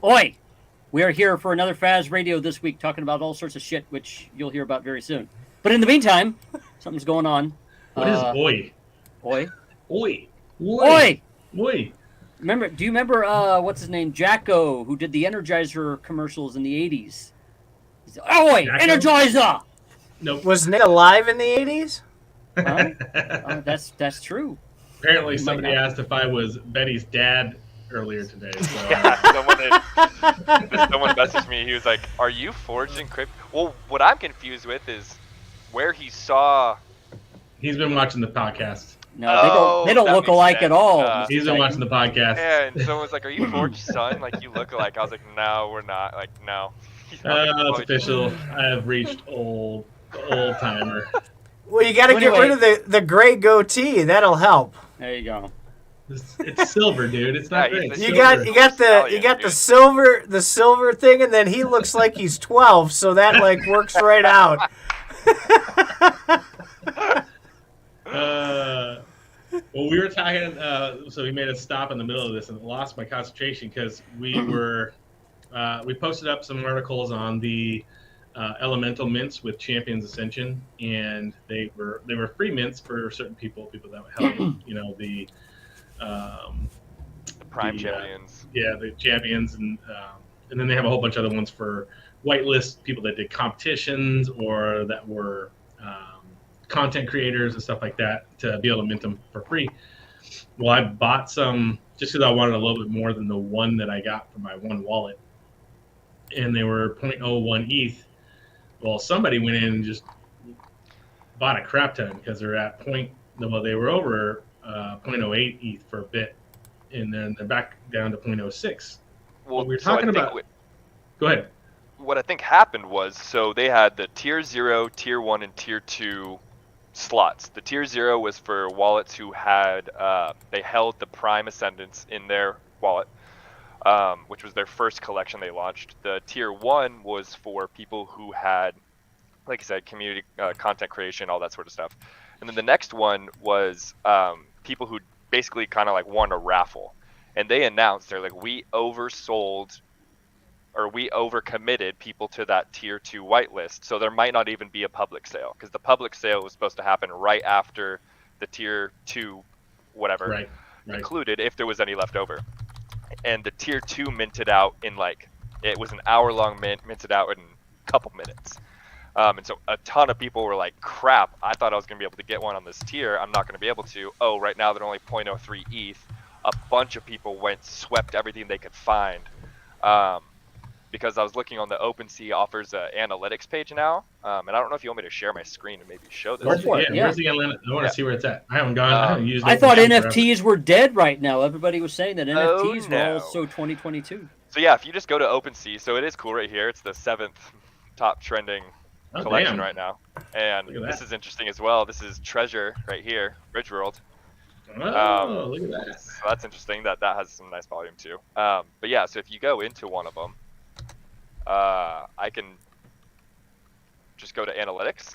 Oi! We are here for another Faz Radio this week, talking about all sorts of shit, which you'll hear about very soon. But in the meantime, something's going on. What is oi? Oi? Oi! Oi! Oi! Do you remember what's his name, Jacko, who did the Energizer commercials in the 80s? Oi! Jacko? Energizer! Nope. Was Nick alive in the 80s? Huh? That's true. Apparently, somebody asked if I was Betty's dad earlier today. So. Yeah, someone messaged me. He was like, "Are you forging crypto?" Well, what I'm confused with is where he saw. He's been watching the podcast. No, they don't look alike at all. He's been watching the podcast. Yeah, and someone was like, "Are you Forge's son? Like, you look alike." I was like, "No, we're not." Like, no. It's official. I have reached old timer. Well, you got to get rid of the gray goatee. That'll help. There you go. It's silver, dude. It's not gray. You got the silver thing, and then he looks like he's 12, so that like works right out. Well, we were talking. So he made us stop in the middle of this and lost my concentration because we posted up some articles on the elemental mints with Champions Ascension, and they were free mints for certain people that help, the Prime champions. The champions, and then they have a whole bunch of other ones for whitelist people that did competitions or that were content creators and stuff like that to be able to mint them for free. Well, I bought some just because I wanted a little bit more than the one that I got for my one wallet, and they were 0.01 ETH. Well, somebody went in and just bought a crap ton because they're at they were over 0.08 ETH for a bit, and then they're back down to 0.06. Well, we were talking about. Go ahead. What I think happened was, so they had the tier 0, tier 1, and tier 2 slots. The tier 0 was for wallets who had they held the Prime Ascendants in their wallet, which was their first collection they launched. The tier 1 was for people who had, like I said, community content creation, all that sort of stuff. And then the next one was people who basically kind of like won a raffle. And they announced, they're like, we overcommitted people to that tier 2 whitelist. So there might not even be a public sale, because the public sale was supposed to happen right after the tier 2 whatever included, if there was any left over. And the tier 2 minted out in it was an hour-long minted out in a couple minutes. And so a ton of people were like, crap, I thought I was going to be able to get one on this tier. I'm not going to be able to. Oh, right now they're only 0.03 ETH. A bunch of people swept everything they could find. Because I was looking on the OpenSea offers an analytics page now. And I don't know if you want me to share my screen and maybe show this. Where's the analytics? I want to see where it's at. I haven't gone. I haven't used it. I thought NFTs were dead right now. Everybody was saying that NFTs were also 2022. So yeah, if you just go to OpenSea, so it is cool right here. It's the 7th top trending collection right now. And this is interesting as well. This is Treasure right here, Bridge World. Oh, look at that. So that's interesting that has some nice volume too. But yeah, so if you go into one of them, I can just go to analytics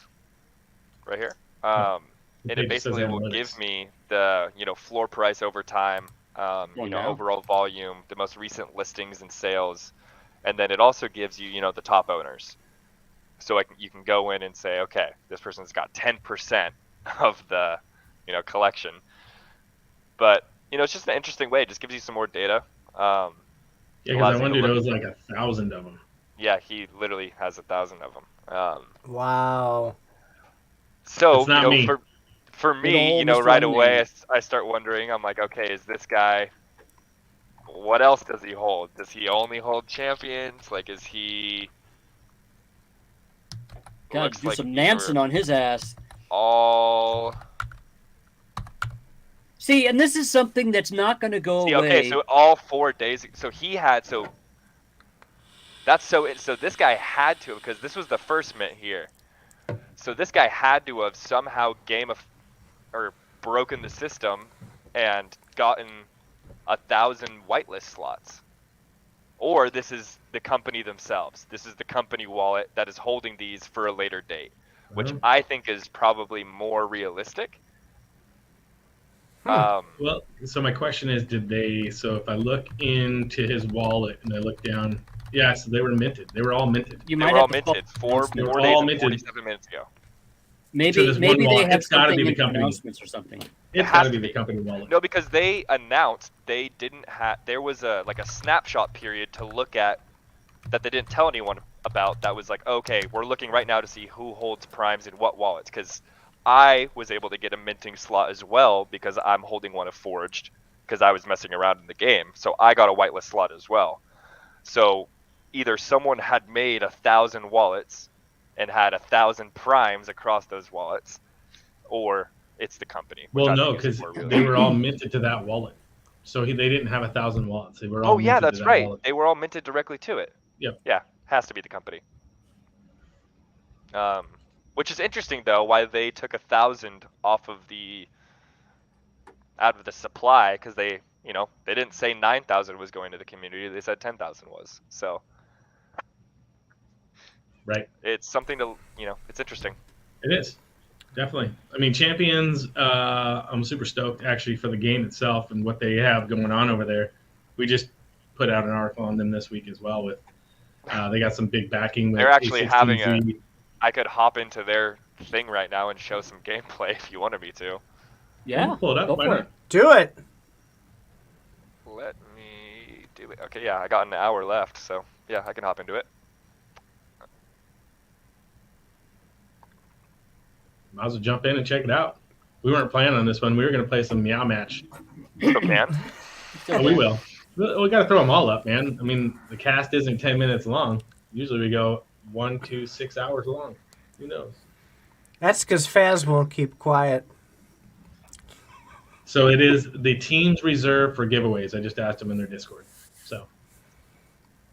right here. And it basically will give me the, floor price over time, overall volume, the most recent listings and sales. And then it also gives you, the top owners. So you can go in and say, okay, this person's got 10% of the, collection. But, it's just an interesting way. It just gives you some more data. Yeah, because I wondered there was like 1,000 of them. Yeah, he literally has 1,000 of them. Wow. So, for me, right away, I start wondering, I'm like, okay, is this guy, what else does he hold? Does he only hold champions? Like, is he... God, do some Nansen on his ass. All... See, and this is something that's not going to go away. Okay, so all 4 days, so he had, so this guy had to, because this was the first mint here. So this guy had to have somehow broken the system and gotten 1,000 whitelist slots. Or this is the company themselves. This is the company wallet that is holding these for a later date, which I think is probably more realistic. Well, so my question is, so if I look into his wallet and I look down, so they were minted. They were all minted. They were all minted 4 days and 47 minutes ago. Maybe they have something in company announcements or something. It's got to be the company wallet. No, because they announced they didn't have. There was a snapshot period to look at that they didn't tell anyone about. That was like, okay, we're looking right now to see who holds primes in what wallets. Because I was able to get a minting slot as well because I'm holding one of Forged because I was messing around in the game. So I got a whitelist slot as well. So either someone had made 1,000 wallets and had 1,000 primes across those wallets, or it's the company. Well, no, because they were all minted to that wallet. So they didn't have 1,000 wallets. They were all. Oh yeah, that's right. Wallet. They were all minted directly to it. Yep. Yeah, has to be the company. Which is interesting though, why they took 1,000 out of the supply, because they didn't say 9,000 was going to the community. They said 10,000 was. So. Right. It's something to, it's interesting. It is. Definitely. I mean, Champions, I'm super stoked actually for the game itself and what they have going on over there. We just put out an article on them this week as well with, they got some big backing. They're actually having I could hop into their thing right now and show some gameplay if you wanted me to. Yeah. Pull it up. Why not? Do it. Let me do it. Okay, yeah, I got an hour left, so yeah, I can hop into it. Might as well jump in and check it out. We weren't planning on this one. We were going to play some Meow match. Oh, man. Oh, we will. We got to throw them all up, man. I mean, the cast isn't 10 minutes long. Usually we go 1 to 6 hours long. Who knows? That's because Faz won't keep quiet. So it is the teams reserved for giveaways. I just asked them in their Discord. So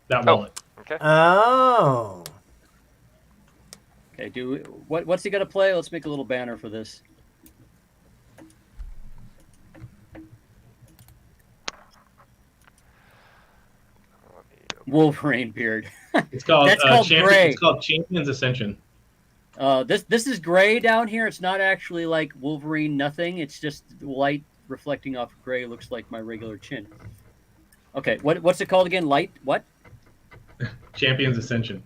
that wallet. Okay. Oh. Okay, what's he gonna play? Let's make a little banner for this. Wolverine beard. It's called gray. It's called Champions Ascension. This is gray down here. It's not actually like Wolverine nothing. It's just light reflecting off gray. Looks like my regular chin. Okay, what's it called again? Light what? Champions Ascension.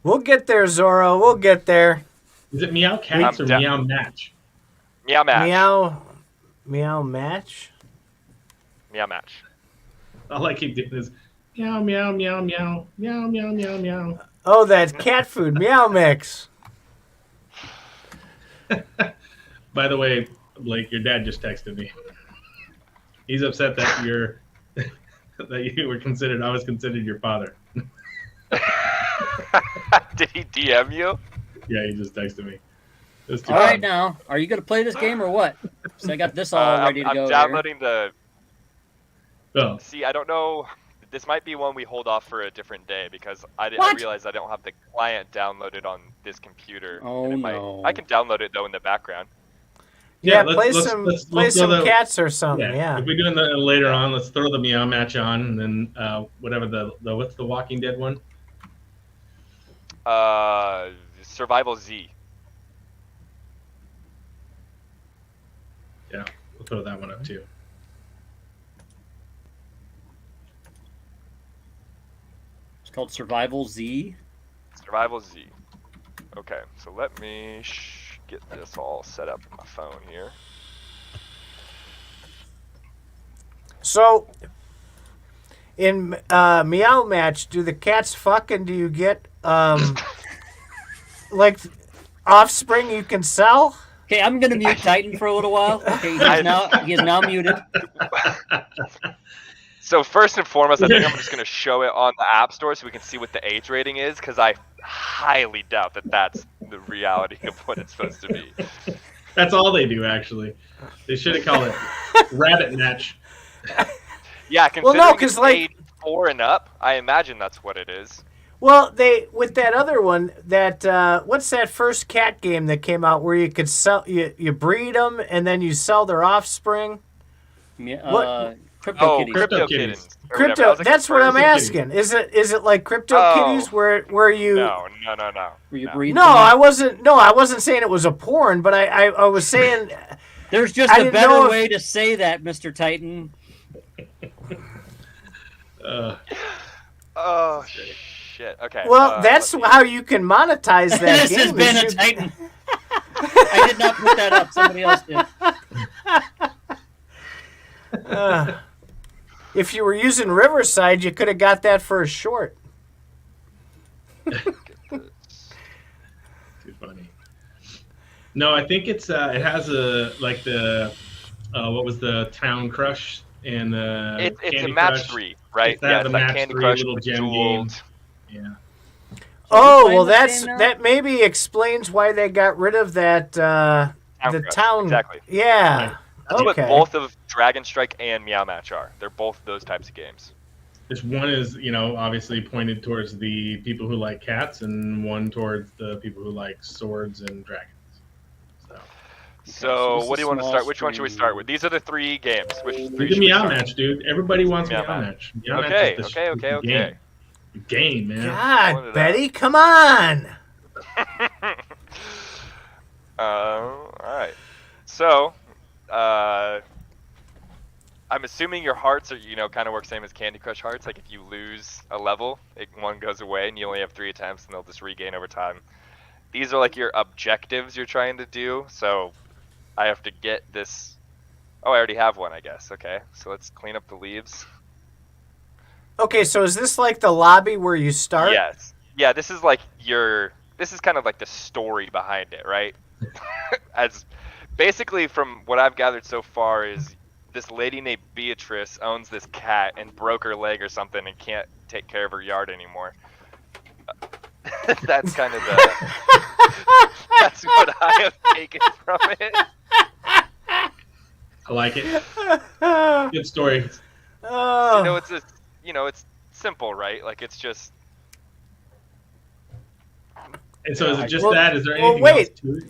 We'll get there, Zorro. We'll get there. Is it Meow Cats or Meow Match? Meow Match. Meow Match? Meow Match. All I keep doing is meow, meow, meow, meow, meow, meow, meow, meow. Oh, that cat food. Meow Mix. By the way, Blake, your dad just texted me. He's upset that I was considered your father. Did he DM you? Yeah, he just texted me. All right, now, are you going to play this game or what? So I got this all ready to go. I'm downloading here. See, I don't know. This might be one we hold off for a different day because I realized I don't have the client downloaded on this computer. Oh, no. I can download it, though, in the background. Yeah, play some cats or something, yeah. If we're doing that later on, let's throw the Meow match on, and then whatever what's the Walking Dead one? SurvivalZ. Yeah, we'll throw that one up too. It's called SurvivalZ. SurvivalZ. Okay, so let me get this all set up on my phone here. So, in Meow Match, do the cats fuck and do you get like offspring you can sell? Okay, I'm gonna mute Titan for a little while. Okay, he is now muted. So first and foremost, I think I'm just gonna show it on the App Store so we can see what the age rating is, because I highly doubt that that's the reality of what it's supposed to be. That's all they do, actually. They should have called it Rabbit Match. Yeah, considering it's age 4 and up, I imagine that's what it is. Well, with that other one, that what's that first cat game that came out where you could sell you breed them and then you sell their offspring? CryptoKitties. Crypto. That's what I'm asking. Is it like CryptoKitties where you? No. Where you breed? No, I wasn't saying it was a porn, but I was saying There's just a better way to say that, Mr. Titan. Oh shit. Okay. Well, that's how you can monetize that This game. has been a Titan. I did not put that up. Somebody else did. If you were using Riverside, you could have got that for a short. Too funny. No, I think it's it has what was the Town Crush and the it's a match 3, right? Yeah, it's like match Candy 3 Crush little with gem jeweled. games. Yeah. Oh, well, that maybe explains why they got rid of that Town the Crush, town. exactly. Yeah. Right. That's Okay. what both of Dragon Strike and Meow Match are. They're both those types of games. This one is, obviously pointed towards the people who like cats, and one towards the people who like swords and dragons. So what do you want to start? Which one should we start with? These are the 3 games. Which 3 Do should the we Meow start Match, dude. Everybody wants Meow Match. Meow Okay, Match is okay. Game, man. God, Betty, come on. All right. So, I'm assuming your hearts are, kind of work same as Candy Crush hearts. Like if you lose a level, one goes away and you only have 3 attempts and they'll just regain over time. These are like your objectives you're trying to do. So I have to get this. Oh, I already have one, I guess. Okay. So let's clean up the leaves. Okay, so is this like the lobby where you start? Yes. Yeah, this is like this is kind of like the story behind it, right? As basically from what I've gathered so far is this lady named Beatrice owns this cat and broke her leg or something and can't take care of her yard anymore. That's kind of that's what I have taken from it. I like it. Good story. Oh. It's simple, right? Like it's just. And so is it just that? Is there anything wait. else to it?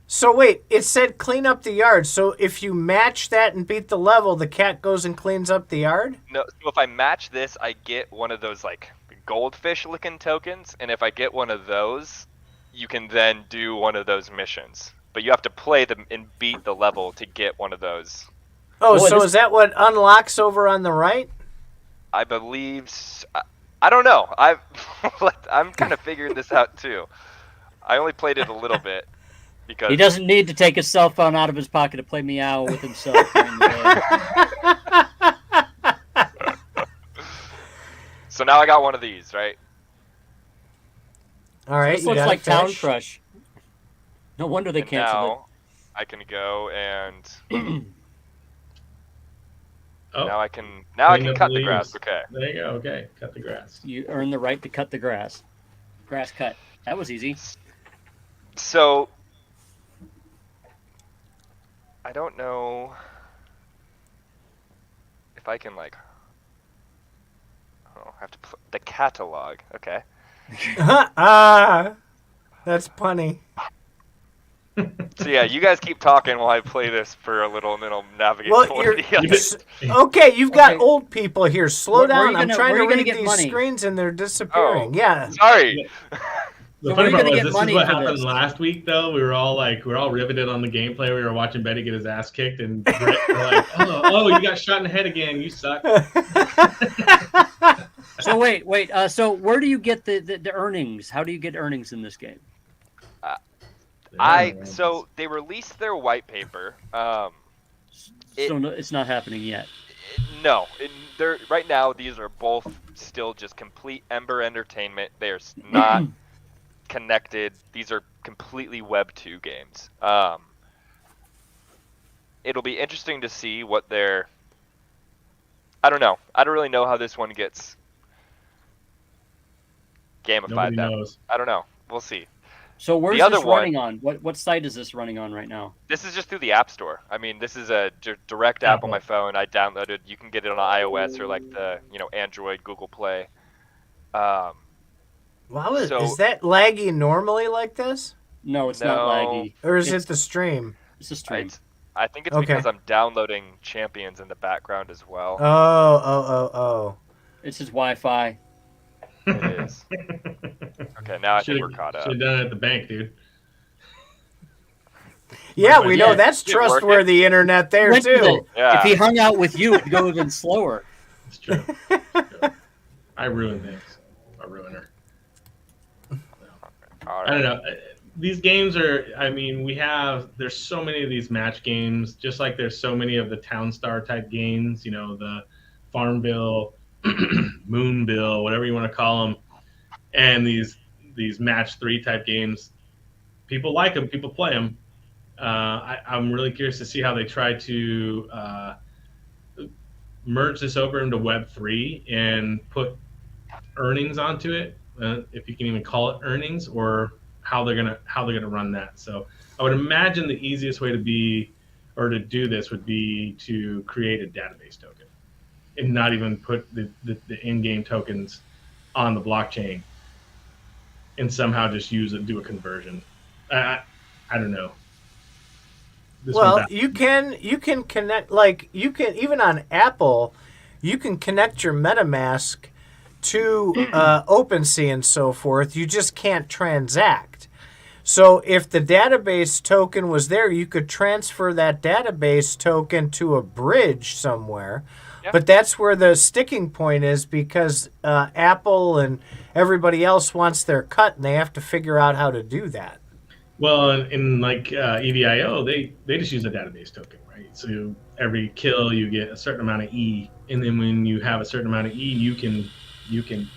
So wait, it said clean up the yard. So if you match that and beat the level, the cat goes and cleans up the yard? No, so if I match this, I get one of those like goldfish-looking tokens, and if I get one of those, you can then do one of those missions. But you have to play them and beat the level to get one of those. Oh, so is that what unlocks over on the right? I believe. I don't know. I'm kind of figuring this out too. I only played it a little bit because he doesn't need to take his cell phone out of his pocket to play Meow with himself during the day. So now I got one of these, right? All right. This looks like Town Crush. No wonder they canceled it. I can go and Oh, now I can cut the grass. Okay. There you go. Okay, cut the grass. You earn the right to cut the grass. Grass cut. That was easy. So I don't know if I can like. Oh, I have to put the catalog. Okay. That's punny. So yeah, you guys keep talking while I play this for a little, and then I'll navigate. Well, to one of the others. okay. You've got old people here. Slow down. I'm trying to read these money? screens and they're disappearing. Yeah. Sorry. The So funny where are part you was gonna this get is what money for happened this? last week, though. We were all riveted on the gameplay. We were watching Betty get his ass kicked, and Brett were like, "Oh, you got shot in the head again. You suck." So wait. So where do you get the earnings? How do you get earnings in this game? So they released their white paper. It's not happening yet. No, they're right now. These are both still just complete Ember entertainment. They are not connected. These are completely Web 2 games. It'll be interesting to see what their. I don't know. I don't really know how this one gets gamified. Nobody knows. I don't know. We'll see. So where's The this other one- running on? What site is this running on right now? This is just through the App Store. I mean, this is a direct app on my phone. I downloaded. You can get it on iOS or like the Android, Google Play. Wow, So- is that laggy normally like this? No, it's not laggy. Or is it the stream? It's a stream. I think it's Okay. because I'm downloading Champions in the background as well. Oh. It's his Wi-Fi. It is. Okay, now I think we're caught up. Should have done it at the bank, dude. Yeah, we know Yeah. that's Is it working? trustworthy internet there Went with too. it. Yeah. If he hung out with you, it'd go even slower. It's true. I ruin things. A ruiner. All I don't right. know. These games are, I mean, there's so many of these match games, just like there's so many of the Town Star type games, you know, the Farmville, Moonville, whatever you want to call them, and these match 3 type games. People like them, people play them. I'm really curious to see how they try to merge this over into Web3 and put earnings onto it, if you can even call it earnings, or how they're gonna run that. So I would imagine the easiest way to do this would be to create a database token and not even put the in-game tokens on the blockchain, and somehow just do a conversion. I don't know. Well, you can connect, like you can even on Apple, you can connect your MetaMask to OpenSea and so forth. You just can't transact. So if the database token was there, you could transfer that database token to a bridge somewhere. Yeah. But that's where the sticking point is, because Apple and everybody else wants their cut, and they have to figure out how to do that. Well, in like EVIO, they just use a database token, right? So every kill you get a certain amount of E, and then when you have a certain amount of E, you can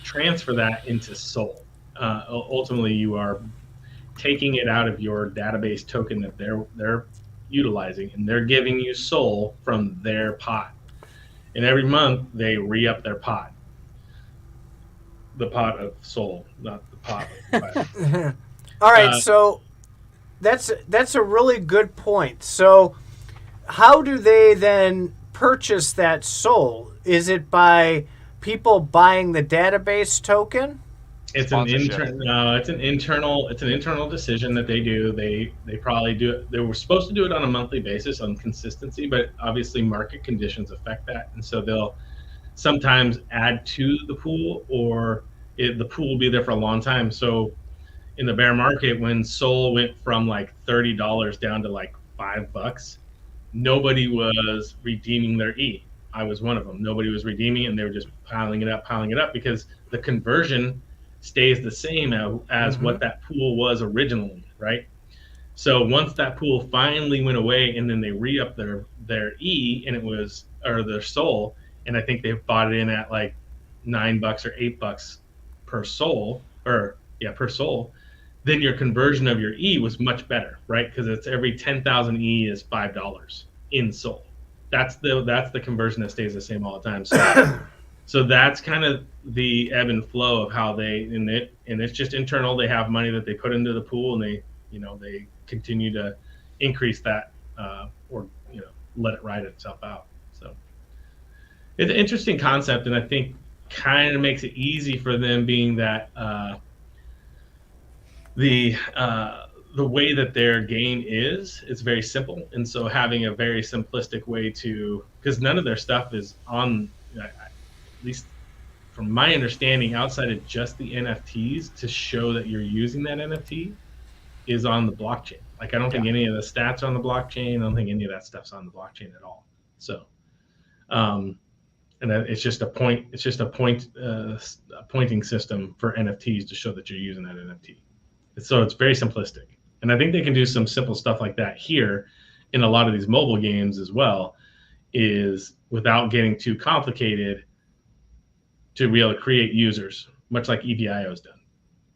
transfer that into Sol. Ultimately, you are taking it out of your database token that they're utilizing, and they're giving you Sol from their pot. And every month they re-up their pot. The pot of Sol, not the pot of All right, so that's a really good point. So how do they then purchase that Sol? Is it by people buying the database token? It's an internal decision that they do. They probably do it. They were supposed to do it on a monthly basis on consistency, but obviously market conditions affect that, and so they'll sometimes add to the pool, or the pool will be there for a long time. So in the bear market, when Sol went from like $30 down to like $5, nobody was redeeming their E. I was one of them. Nobody was redeeming it, and they were just piling it up because the conversion stays the same as what that pool was originally, right? So once that pool finally went away, and then they re-upped their E, and it was, or their Sol, and I think they bought it in at like $9 or $8 per Sol, per Sol, then your conversion of your E was much better, right? Because it's every 10,000 E is $5 in Sol. That's the conversion that stays the same all the time. So that's kind of the ebb and flow of how and it's just internal. They have money that they put into the pool, and they continue to increase that, or let it ride itself out. So it's an interesting concept, and I think kind of makes it easy for them, being that the way that their game is very simple, and so having a very simplistic way to, because none of their stuff is on, at least from my understanding, outside of just the NFTs to show that you're using that NFT, is on the blockchain. Like, I don't think any of the stats are on the blockchain. I don't think any of that stuff's on the blockchain at all. So, and it's just a pointing system for NFTs to show that you're using that NFT. So it's very simplistic. And I think they can do some simple stuff like that here in a lot of these mobile games as well, is without getting too complicated, to be able to create users, much like EVIO has done.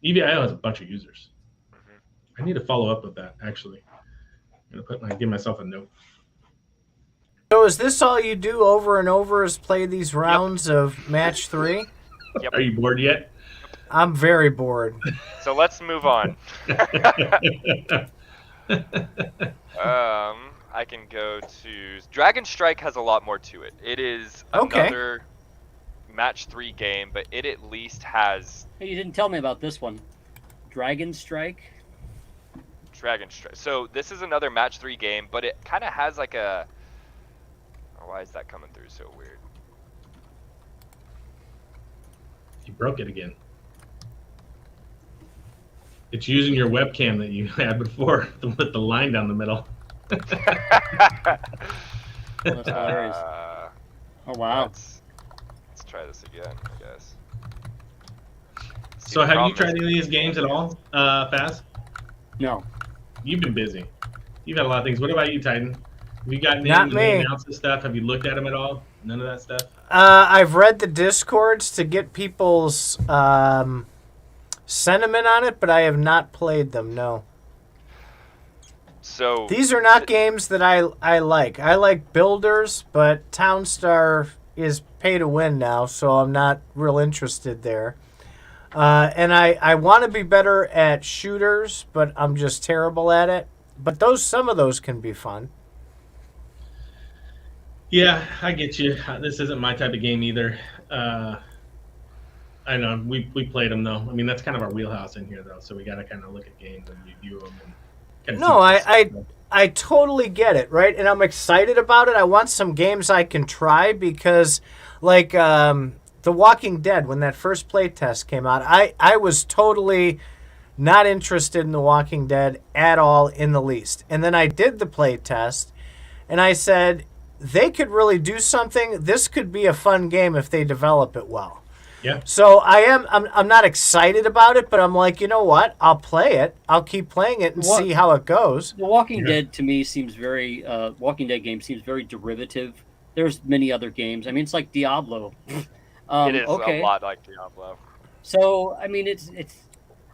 EVIO has a bunch of users. I need to follow up with that, actually. I'm going to give myself a note. So is this all you do over and over, is play these rounds of match 3? Yep. Are you bored yet? I'm very bored. So let's move on. I can go to Dragon Strike. Has a lot more to it. It is another match 3 game, but it at least has. Hey, you didn't tell me about this one. Dragon Strike. So this is another match 3 game, but it kind of has like a. Oh, why is that coming through so weird? You broke it again. It's using your webcam that you had before with the line down the middle. That's hilarious. Oh wow. Let's try this again, I guess. So have you tried any of these games at all, Faz? No. You've been busy. You've had a lot of things. What about you, Titan? Have you gotten Not in me. and announced this stuff? Have you looked at them at all? None of that stuff? I've read the Discords to get people's sentiment on it, but I have not played them, no. So these are not games that I like. I like builders, but Townstar is pay to win now, so I'm not real interested there. And I want to be better at shooters, but I'm just terrible at it. But some of those can be fun. Yeah, I get you. This isn't my type of game either. I know we played them though. I mean, that's kind of our wheelhouse in here though. So we got to kind of look at games and review them. And no, I totally get it, right? And I'm excited about it. I want some games I can try because, like The Walking Dead, when that first playtest came out, I was totally not interested in The Walking Dead at all in the least. And then I did the playtest, and I said, they could really do something. This could be a fun game if they develop it well. Yeah. So I'm not excited about it, but I'm like, you know what? I'll play it. I'll keep playing it and see how it goes. The Walking Dead to me seems very Walking Dead game seems very derivative. There's many other games. I mean, it's like Diablo. It is a lot like Diablo. So I mean, it's.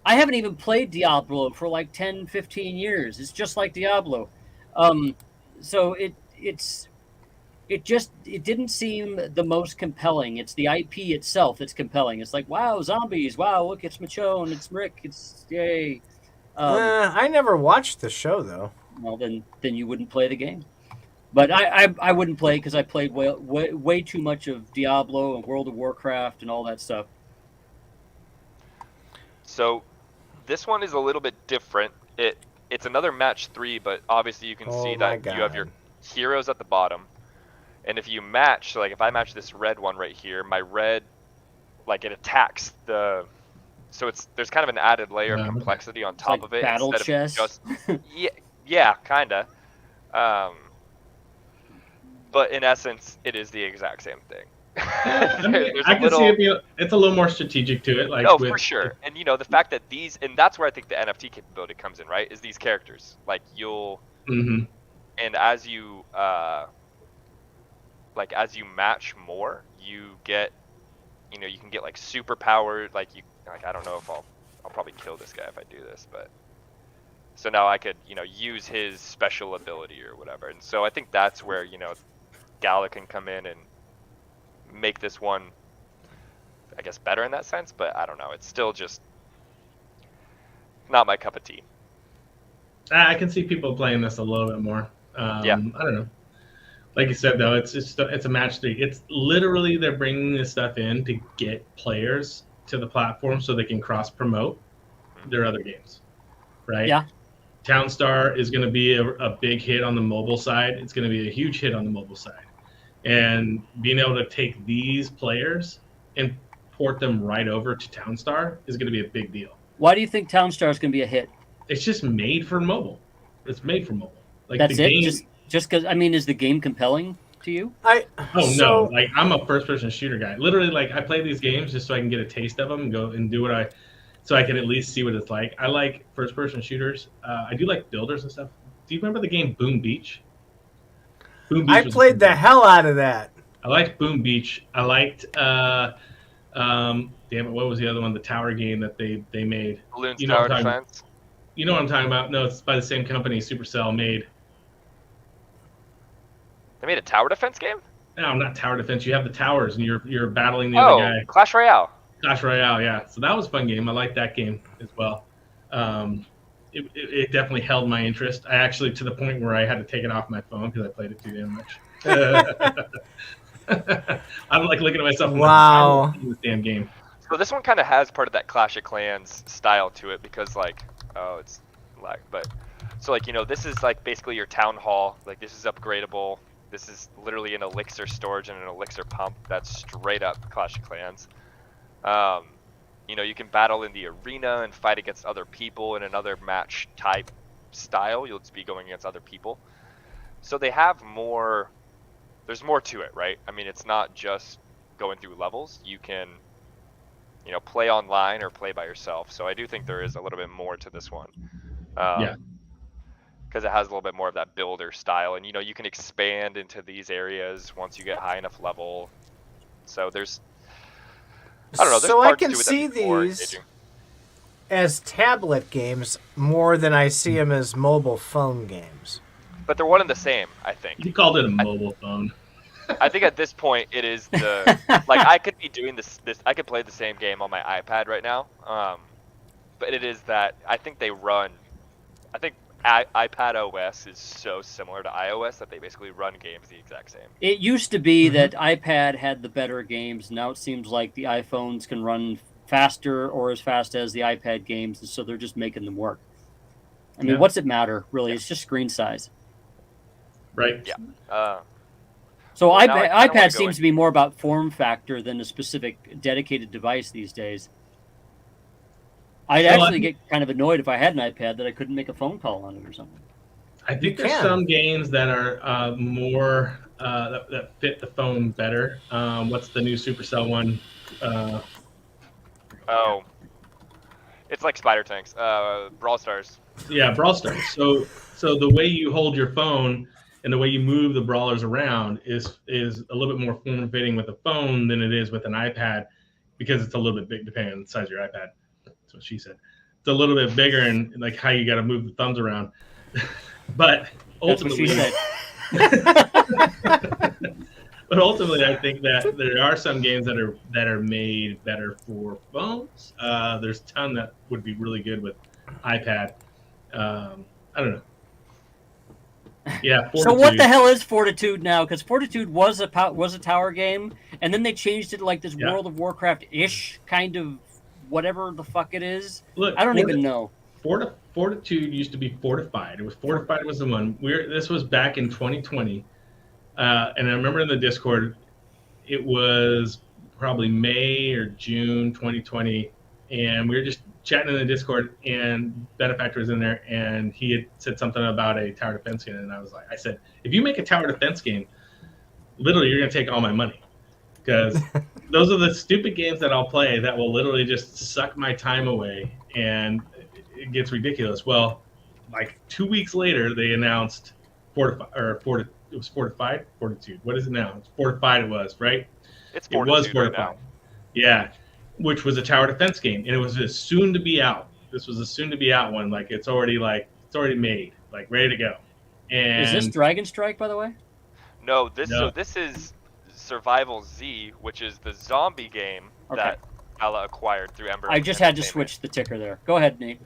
I haven't even played Diablo for like 10, 15 years. It's just like Diablo. So it didn't seem the most compelling. It's the IP itself that's compelling. It's like, wow, zombies. Wow, look, it's Michonne. It's Rick. It's yay. I never watched the show though. Well, then you wouldn't play the game. But I wouldn't play because I played way too much of Diablo and World of Warcraft and all that stuff. So this one is a little bit different. It's another match 3, but obviously you can see that you have your heroes at the bottom. And if you match, so like if I match this red one right here, my red, like it attacks the, so there's kind of an added layer of complexity on top of it. Battle chess? Yeah, kind of. But in essence, it is the exact same thing. I can see it's a little more strategic to it. No, for sure. And the fact that and that's where I think the NFT capability comes in, right? Is these characters. Like you'll, and as you, as you match more, you get, you can get like super powered, I don't know if I'll probably kill this guy if I do this, but so now I could, use his special ability or whatever. And so I think that's where, Gala can come in and make this one, I guess, better in that sense, but I don't know. It's still just not my cup of tea. I can see people playing this a little bit more. I don't know. Like you said, though, it's a match 3. It's literally they're bringing this stuff in to get players to the platform so they can cross-promote their other games, right? Yeah. Townstar is going to be a big hit on the mobile side. It's going to be a huge hit on the mobile side. And being able to take these players and port them right over to Townstar is going to be a big deal. Why do you think Townstar is going to be a hit? It's just made for mobile. It's made for mobile. Like that's the it? game, just because, I mean, is the game compelling to you? No. Like, I'm a first-person shooter guy. Literally, like, I play these games just so I can get a taste of them and go and do so I can at least see what it's like. I like first-person shooters. I do like builders and stuff. Do you remember the game Boom Beach? I played the hell out of that. I liked Boom Beach. I liked, damn it, what was the other one? The tower game that they made. Balloons Tower Defense? You know what I'm talking about? No, it's by the same company Supercell made. They made a tower defense game? No, not tower defense. You have the towers and you're battling the other guy. Clash Royale. Clash Royale, yeah. So that was a fun game. I liked that game as well. It definitely held my interest. I actually, to the point where I had to take it off my phone because I played it too damn much. I'm like looking at myself. Wow. This damn game. So this one kind of has part of that Clash of Clans style to it because it's lag, but so this is like basically your town hall. Like this is upgradable. This is literally an elixir storage and an elixir pump. That's straight up Clash of Clans. You can battle in the arena and fight against other people in another match type style. You'll just be going against other people. So they have more. There's more to it, right? I mean, it's not just going through levels. You can, play online or play by yourself. So I do think there is a little bit more to this one. Yeah. Because it has a little bit more of that builder style, and you can expand into these areas once you get high enough level. So there's, I don't know. There's so parts I can to it see that'd be more these engaging. as tablet games more than I see them as mobile phone games. But they're one and the same, I think. You called it a mobile phone. I think at this point it is the like I could be doing this. I could play the same game on my iPad right now. But it is that I think they run. I think iPad OS is so similar to iOS that they basically run games the exact same. It used to be that iPad had the better games. Now it seems like the iPhones can run faster or as fast as the iPad games, and so they're just making them work. I mean, what's it matter, really? It's just screen size. Right. Yeah. So Well, iPad seems to be more about form factor than a specific dedicated device these days. I'd actually get kind of annoyed if I had an iPad that I couldn't make a phone call on it or something. I think there's some games that are more that fit the phone better. What's the new Supercell one? It's like Spider Tanks, Brawl Stars. Yeah, Brawl Stars. So the way you hold your phone and the way you move the brawlers around is a little bit more form fitting with a phone than it is with an iPad, because it's a little bit big depending on the size of your iPad. That's what she said. It's a little bit bigger and like how you got to move the thumbs around. But ultimately, I think that there are some games that are made better for phones. There's a ton that would be really good with iPad. I don't know. Yeah. Fortitude. So what the hell is Fortitude now? Because Fortitude was a tower game, and then they changed it to like this World of Warcraft-ish kind of whatever the fuck it is. Look, I don't even know. Fortitude used to be Fortified. It was Fortified was the one. This was back in 2020, and I remember in the Discord, it was probably May or June 2020, and we were just chatting in the Discord, and Benefactor was in there, and he had said something about a tower defense game, and I said, if you make a tower defense game, literally you're gonna take all my money, because those are the stupid games that I'll play that will literally just suck my time away, and it gets ridiculous. Well, like 2 weeks later, they announced Fortitude. What is it now? It's Fortified. It was right. It's Fortitude. It was Fortified. Right now. Yeah, which was a tower defense game, and it was just soon to be out. This was a soon to be out one. Like it's already made, like ready to go. And is this Dragon Strike, by the way? No. So this is SurvivalZ, which is the zombie game that Gala acquired through Ember. I just had to switch the ticker there. Go ahead, Nate.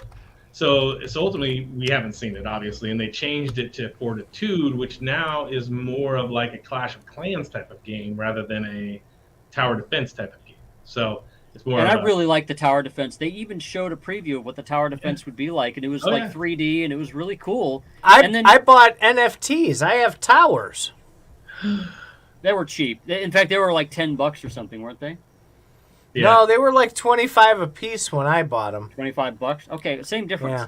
So ultimately, we haven't seen it, obviously, and they changed it to Fortitude, which now is more of like a Clash of Clans type of game rather than a tower defense type of game. So it's more. And I really like the tower defense. They even showed a preview of what the tower defense would be like, and it was 3D, and it was really cool. I bought NFTs. I have towers. They were cheap. In fact, they were like $10 or something, weren't they? Yeah. No, they were like 25 a piece when I bought them. $25. Okay, same difference. Yeah.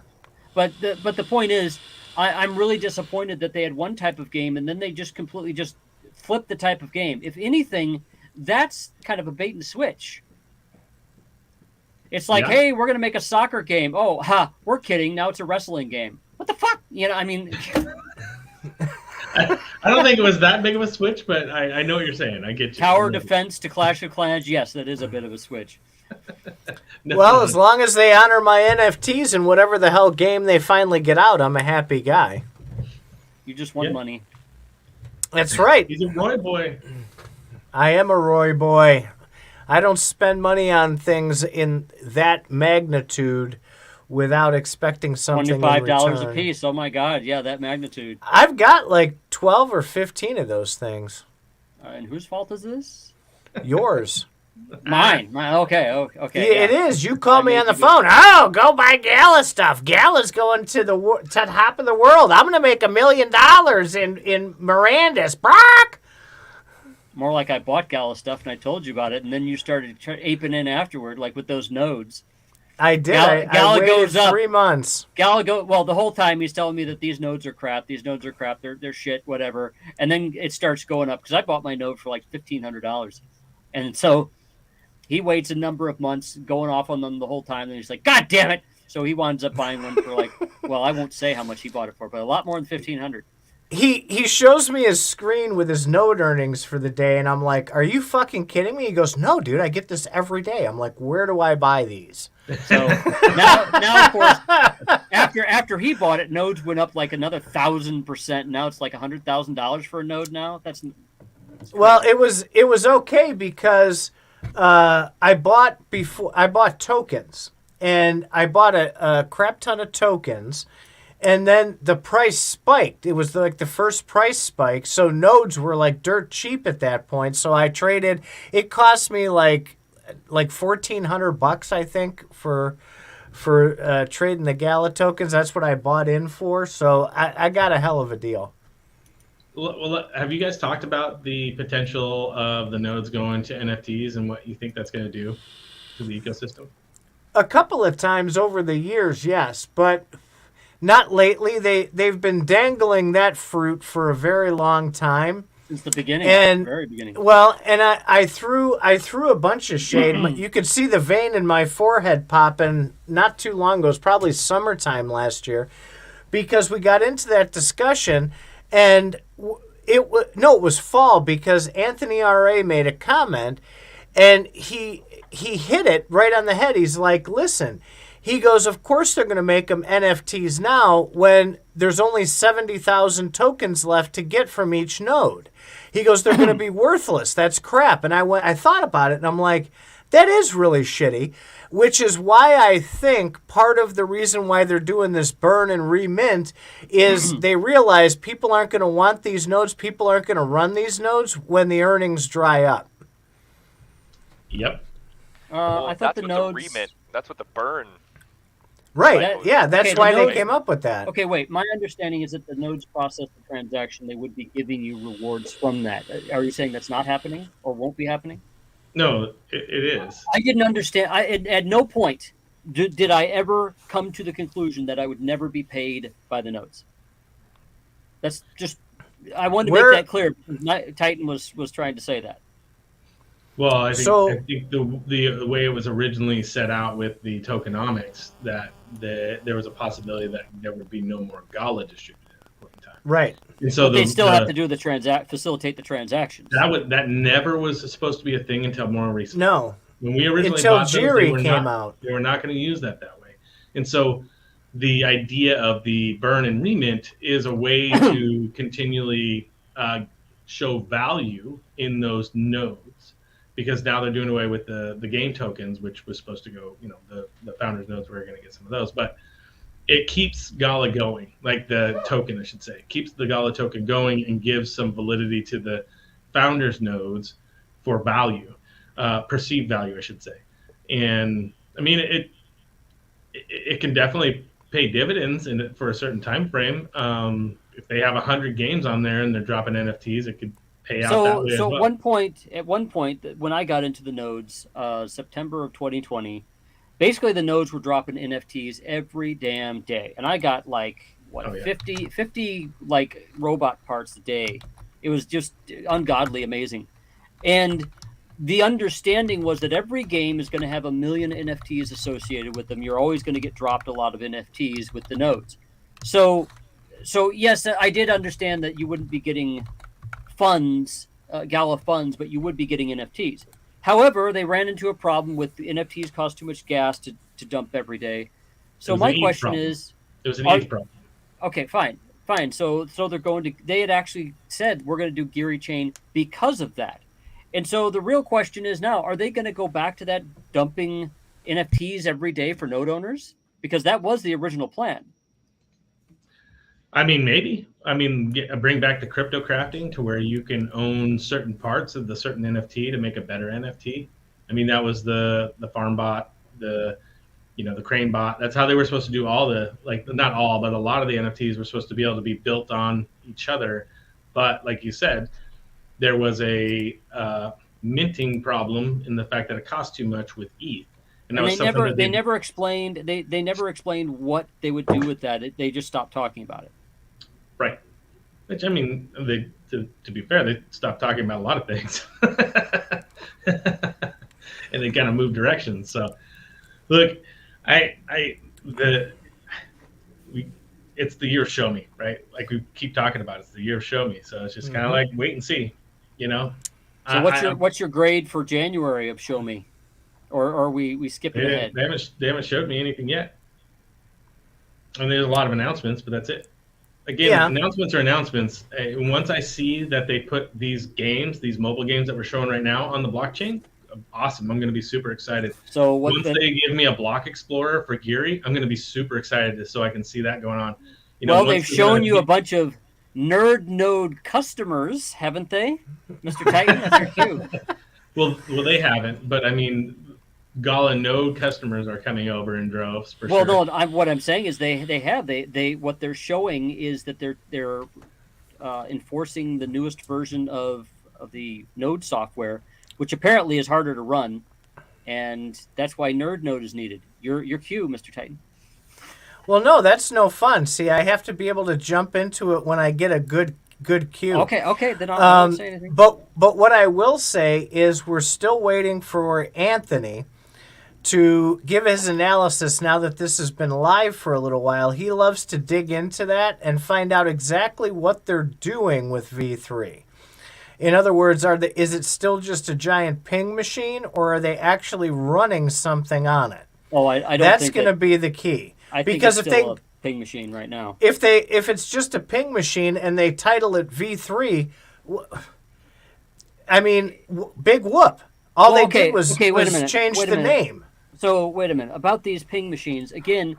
But the point is, I'm really disappointed that they had one type of game and then they just completely just flipped the type of game. If anything, that's kind of a bait and switch. It's like, hey, we're gonna make a soccer game. Oh, we're kidding. Now it's a wrestling game. What the fuck? I mean. I don't think it was that big of a switch, but I know what you're saying. I get you. Tower defense to Clash of Clans, yes, that is a bit of a switch. Well, as long as they honor my NFTs and whatever the hell game they finally get out, I'm a happy guy. You just want money. That's right. He's a Roy boy. I am a Roy boy. I don't spend money on things in that magnitude without expecting something $25 a piece. Oh my God. Yeah, that magnitude. I've got like 12 or 15 of those things. And whose fault is this? Yours. Mine. Okay. It is. You called me on the phone. Oh, go buy Gala stuff. Gala's going to the top of the world. I'm going to make $1 million in Miranda's. Brock! More like I bought Gala stuff and I told you about it, and then you started aping in afterward, like with those nodes. I did. Gala I waited goes up. 3 months. Well, the whole time he's telling me that these nodes are crap. They're shit, whatever. And then it starts going up because I bought my node for like $1,500, and so he waits a number of months, going off on them the whole time. And he's like, "God damn it!" So he winds up buying one for like, well, I won't say how much he bought it for, but a lot more than $1,500. He shows me his screen with his node earnings for the day, and I'm like, "Are you fucking kidding me?" He goes, "No, dude, I get this every day." I'm like, "Where do I buy these?" So now of course, after he bought it, nodes went up like another 1,000%. Now it's like $100,000 for a node now. That's well, it was okay because I bought tokens, and I bought a crap ton of tokens. And then the price spiked. It was like the first price spike. So nodes were like dirt cheap at that point. So I traded. It cost me like $1,400, I think, for trading the Gala tokens. That's what I bought in for. So I got a hell of a deal. Well, have you guys talked about the potential of the nodes going to NFTs and what you think that's going to do to the ecosystem? A couple of times over the years, yes, but not lately. They've been dangling that fruit for a very long time. Since the beginning, very beginning. Well, and I threw a bunch of shade. You could see the vein in my forehead popping not too long ago. It was probably summertime last year, because we got into that discussion, and it was fall, because Anthony R.A. made a comment, and he hit it right on the head. He's like, "Listen." He goes, "Of course they're going to make them NFTs now when there's only 70,000 tokens left to get from each node." He goes, "They're going to be worthless. That's crap." And I thought about it, and I'm like, that is really shitty, which is why I think part of the reason why they're doing this burn and remint is they realize people aren't going to want these nodes. People aren't going to run these nodes when the earnings dry up. Yep. Well, I thought the nodes. The remit. That's what the burn. Right. That's why they came up with that. Okay, wait. My understanding is that the nodes process the transaction. They would be giving you rewards from that. Are you saying that's not happening or won't be happening? No, it is. I didn't understand. At no point did I ever come to the conclusion that I would never be paid by the nodes. That's just. I wanted to make that clear. Titan was trying to say that. Well, I think the way it was originally set out with the tokenomics, that there was a possibility that there would be no more Gala distributed at a point in time. Right. And so they still have to do the facilitate the transactions. That never was supposed to be a thing until more recently. No. When we originally until bought Jiri those, came out, they were not going to use that way. And so the idea of the burn and remint is a way to continually show value in those nodes. Because now they're doing away with the game tokens, which was supposed to go, the founders nodes were going to get some of those. But it keeps Gala going, like the token, I should say. It keeps the Gala token going and gives some validity to the founders nodes for value, perceived value, I should say. And I mean, it can definitely pay dividends for a certain time frame. If they have 100 games on there and they're dropping NFTs, it could pay out that way. So at one point, when I got into the nodes, September of 2020, basically the nodes were dropping NFTs every damn day, and I got 50 like robot parts a day. It was just ungodly amazing, and the understanding was that every game is going to have 1 million NFTs associated with them. You're always going to get dropped a lot of NFTs with the nodes. So yes, I did understand that you wouldn't be getting funds, Gala funds, but you would be getting NFTs. However, they ran into a problem with the NFTs cost too much gas to dump every day. So my question is, it was an age problem. Okay, fine. So they had actually said we're going to do Giri Chain because of that. And so the real question is now, are they going to go back to that dumping NFTs every day for node owners? Because that was the original plan. I mean, maybe. I mean, bring back the crypto crafting to where you can own certain parts of the certain NFT to make a better NFT. I mean, that was the farm bot, the crane bot. That's how they were supposed to do all not all, but a lot of the NFTs were supposed to be able to be built on each other. But like you said, there was a minting problem in the fact that it cost too much with ETH. And they never explained what they would do with that. They just stopped talking about it. Right. Which, I mean, to be fair, they stopped talking about a lot of things. And they kind of moved directions. So, look, it's the year of show me, right? Like we keep talking about, it's the year of show me. So it's just kind of like wait and see, you know. So what's your grade for January of show me, or are we skipping ahead? They haven't showed me anything yet. And there's a lot of announcements, but that's it. Again, announcements are announcements. Once I see that they put these mobile games that we're showing right now on the blockchain, awesome. I'm going to be super excited. So once they give me a block explorer for Geary, I'm going to be super excited so I can see that going on. Well, they've shown you a bunch of Nerd Node customers, haven't they, Mr. Titan? That's your cue. Well, they haven't, but I mean, Gala Node customers are coming over in droves for sure. Well, no, what I'm saying is they what they're showing is that they're enforcing the newest version of the Node software, which apparently is harder to run, and that's why Nerd Node is needed. Your cue, Mr. Titan. Well, no, that's no fun. See, I have to be able to jump into it when I get a good cue. Okay, then I won't say anything. But what I will say is we're still waiting for Anthony to give his analysis now that this has been live for a little while. He loves to dig into that and find out exactly what they're doing with V3. In other words, is it still just a giant ping machine, or are they actually running something on it? Oh, I don't. That's going to be the key. I think it's still a ping machine right now. If it's just a ping machine and they title it V3, I mean, big whoop. All they did was change the name. So wait a minute about these ping machines. Again,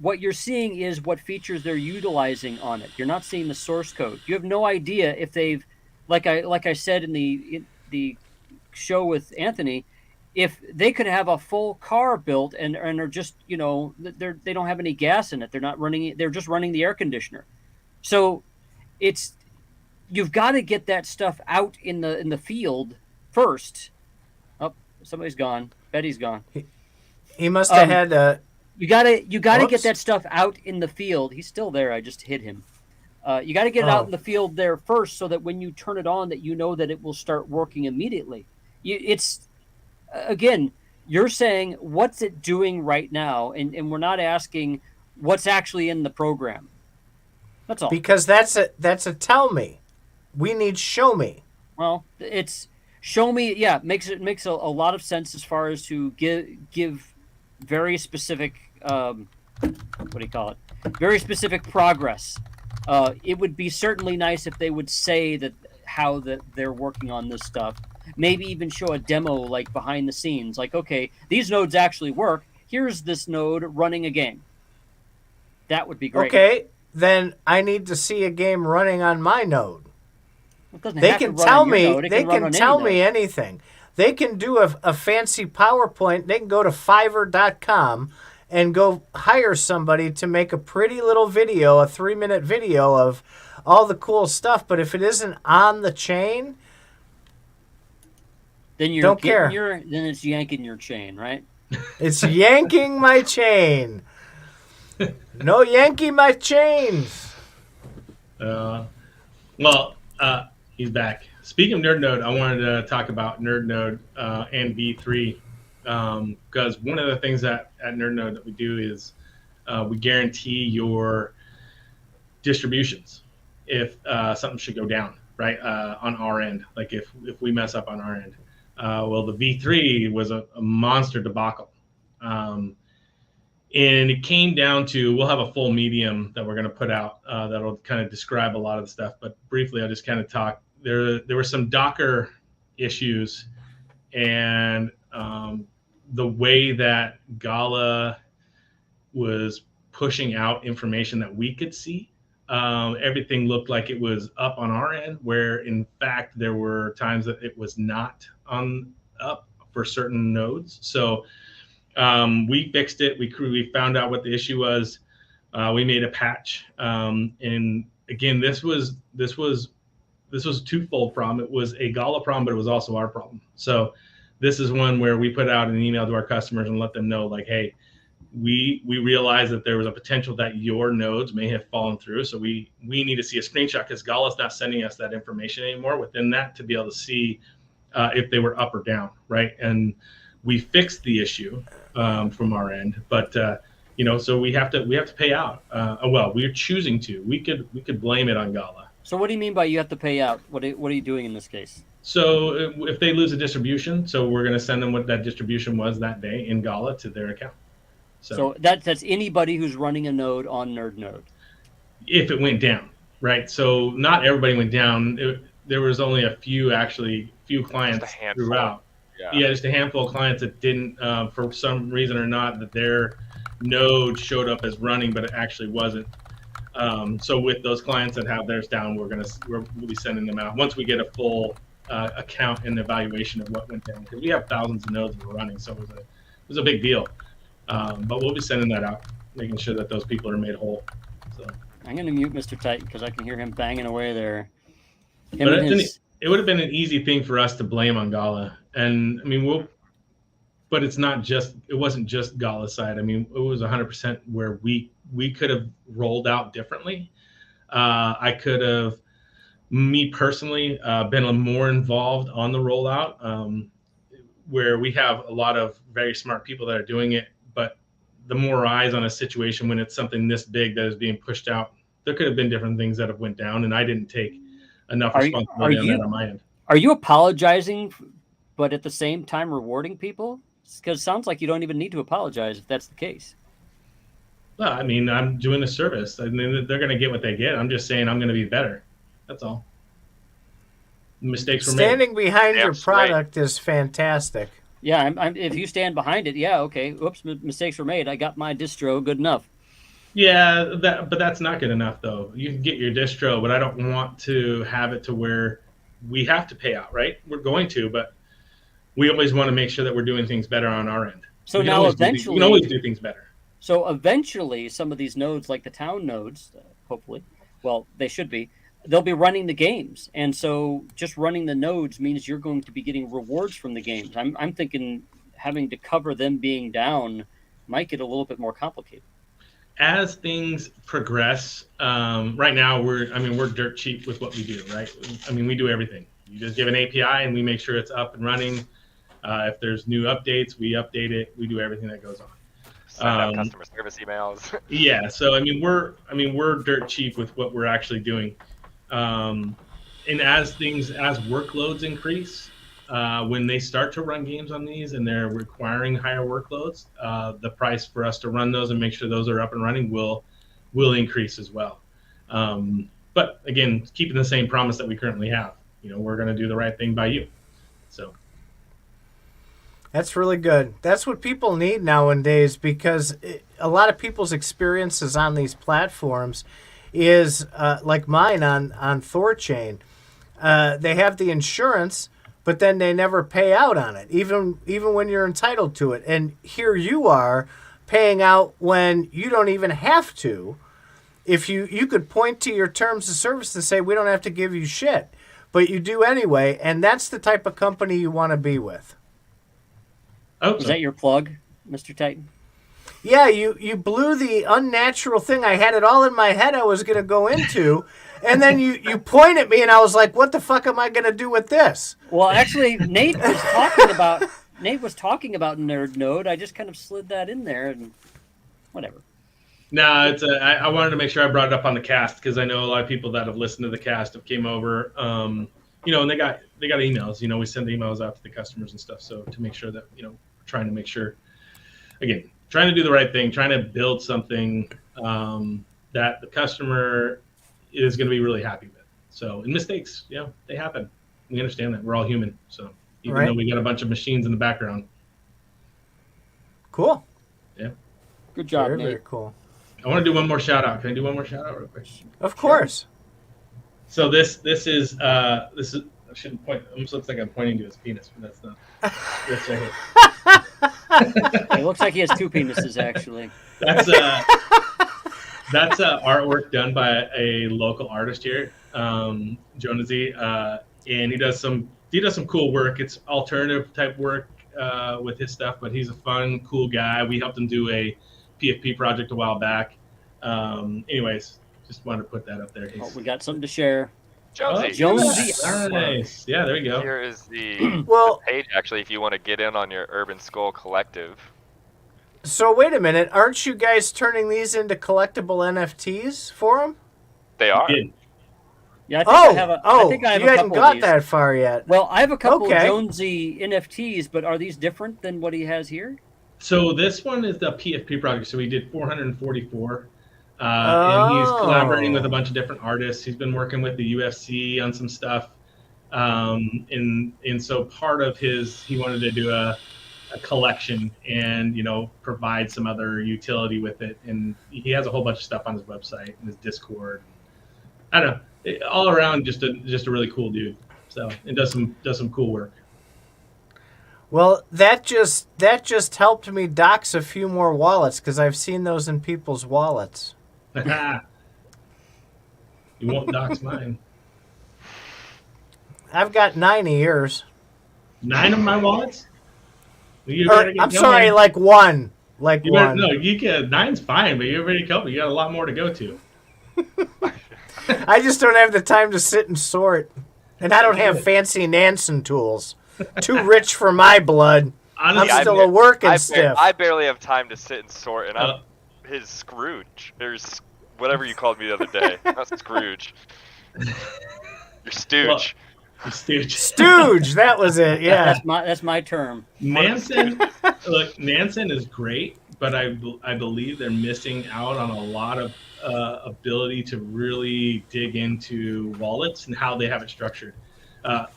what you're seeing is what features they're utilizing on it. You're not seeing the source code. You have no idea if they've, like I said in the show with Anthony, if they could have a full car built and are just, they don't have any gas in it. They're not running. They're just running the air conditioner. So you've got to get that stuff out in the field first. Oh, somebody's gone. Betty's gone. He must have had a. You gotta get that stuff out in the field. He's still there. I just hit him. You got to get it out in the field there first, so that when you turn it on, that you know that it will start working immediately. Again, you're saying what's it doing right now, and we're not asking what's actually in the program. That's all. Because that's a tell me. We need show me. Well, it's show me. Yeah, makes a lot of sense as far as to give very specific very specific progress. It would be certainly nice if they would say that how that they're working on this stuff. Maybe even show a demo like behind the scenes, like, okay, these nodes actually work. Here's this node running a game. That would be great. Okay, then I need to see a game running on my node. They can tell me anything. They can do a fancy PowerPoint. They can go to Fiverr.com and go hire somebody to make a pretty little video, a 3-minute video of all the cool stuff. But if it isn't on the chain, then you don't care. Then it's yanking your chain, right? It's yanking my chain. No yanking my chains. He's back. Speaking of Nerd Node, I wanted to talk about Nerd Node and V3 because one of the things at Nerd Node that we do is we guarantee your distributions if something should go down, right, on our end, like if we mess up on our end. Well, the V3 was a monster debacle. And it came down to, we'll have a full medium that we're going to put out that'll kind of describe a lot of the stuff. But briefly, I'll just kind of talk. There were some Docker issues, and the way that Gala was pushing out information that we could see, everything looked like it was up on our end, where in fact there were times that it was not up for certain nodes. So we fixed it. We found out what the issue was. We made a patch, and again, this was a twofold problem. It was a Gala problem, but it was also our problem. So this is one where we put out an email to our customers and let them know, like, hey, we realize that there was a potential that your nodes may have fallen through. So we need to see a screenshot, because Gala's not sending us that information anymore within that to be able to see if they were up or down, right? And we fixed the issue from our end, but so we have to pay out. Well, we're choosing to. We could blame it on Gala. So what do you mean by you have to pay out? What are you doing in this case? So if they lose a distribution, so we're going to send them what that distribution was that day in Gala to their account. So that's anybody who's running a node on Nerd Node. If it went down, right? So not everybody went down. There was only a few clients throughout. Yeah, just a handful of clients that didn't, for some reason or not, that their node showed up as running, but it actually wasn't. So with those clients that have theirs down, we'll be sending them out once we get a full account and evaluation of what went down, because we have thousands of nodes that were running, so it was a big deal. But we'll be sending that out, making sure that those people are made whole. So I'm going to mute Mr. Titan because I can hear him banging away there. It would have been an easy thing for us to blame on Gala, and I mean, but it wasn't just Gala's side. I mean, it was 100% where we could have rolled out differently. I could have, me personally, been more involved on the rollout, where we have a lot of very smart people that are doing it. But the more eyes on a situation when it's something this big that is being pushed out, there could have been different things that have went down, and I didn't take enough responsibility on that on my end. Are you apologizing, but at the same time rewarding people? Because it sounds like you don't even need to apologize if that's the case. Well, I mean, I'm doing a service. I mean, they're going to get what they get. I'm just saying I'm going to be better. That's all. Mistakes were made. Standing behind your product is fantastic. Yeah, if you stand behind it, yeah, okay. Oops, mistakes were made. I got my distro, good enough. Yeah, but that's not good enough, though. You can get your distro, but I don't want to have it to where we have to pay out, right? We're going to, but we always want to make sure that we're doing things better on our end. So now eventually... we can always do things better. So eventually, some of these nodes, like the town nodes, hopefully, well, they should be, they'll be running the games. And so just running the nodes means you're going to be getting rewards from the games. I'm thinking having to cover them being down might get a little bit more complicated. As things progress, right now we're dirt cheap with what we do, right? I mean, we do everything. You just give an API and we make sure it's up and running. If there's new updates, we update it. We do everything that goes on. Send out customer service emails. Yeah, so we're dirt cheap with what we're actually doing. And as workloads increase, when they start to run games on these and they're requiring higher workloads, the price for us to run those and make sure those are up and running will increase as well. But again, keeping the same promise that we currently have. We're going to do the right thing by you. So that's really good. That's what people need nowadays, because a lot of people's experiences on these platforms is like mine on ThorChain. They have the insurance, but then they never pay out on it, even when you're entitled to it. And here you are paying out when you don't even have to. If you could point to your terms of service and say, we don't have to give you shit, but you do anyway. And that's the type of company you want to be with. Is that your plug, Mr. Titan? Yeah, you blew the unnatural thing. I had it all in my head I was going to go into, and then you point at me, and I was like, what the fuck am I going to do with this? Well, actually, Nate was talking about Nerd Node. I just kind of slid that in there, and whatever. No, I wanted to make sure I brought it up on the cast, because I know a lot of people that have listened to the cast have came over, and they got emails. We send emails out to the customers and stuff, so to make sure that trying to make sure, again, trying to do the right thing, trying to build something that the customer is going to be really happy with. So, and mistakes, they happen. We understand that. We're all human. So even though we got a bunch of machines in the background. Cool. Yeah. Good job, Nate. Very cool. I want to do one more shout out. Can I do one more shout out real quick? Of course. So this is I shouldn't point. It almost looks like I'm pointing to his penis, but that's not. That's right here. It looks like he has two penises, actually. That's artwork done by a local artist here, Jonesy, and he does some he does some cool work. It's alternative type work with his stuff, but he's a fun, cool guy. We helped him do a PFP project a while back. Anyways, just wanted to put that up there. Oh, we got something to share. Jonesy. Nice. Yeah, there we go. Here is the page, actually, if you want to get in on your Urban Skull Collective. So wait a minute, aren't you guys turning these into collectible NFTs for them? They are. Yeah, I think I have you hadn't got that far yet. Well, I have a couple of Jonesy NFTs, but are these different than what he has here? So this one is the PFP project. So we did 444. And he's collaborating with a bunch of different artists. He's been working with the UFC on some stuff. And so part of he wanted to do a collection and, provide some other utility with it. And he has a whole bunch of stuff on his website and his Discord. I don't know, all around just a really cool dude. So, and does some cool work. Well, that just helped me dox a few more wallets because I've seen those in people's wallets. You won't dox mine. I've got 9 of yours. 9 of my wallets? I'm sorry, like one. Like one. No, you can. 9's fine, but you're already couple. You got a lot more to go to. I just don't have the time to sit and sort. And I don't have fancy Nansen tools. Too rich for my blood. Honestly, I'm still a working stiff. I barely have time to sit and sort, and I'm his Scrooge. There's whatever you called me the other day. Not Scrooge. Your Stooge. Well, Stooge. Stooge, that was it. Yeah, that's my term. Nansen, look, Nansen is great, but I believe they're missing out on a lot of ability to really dig into wallets and how they have it structured.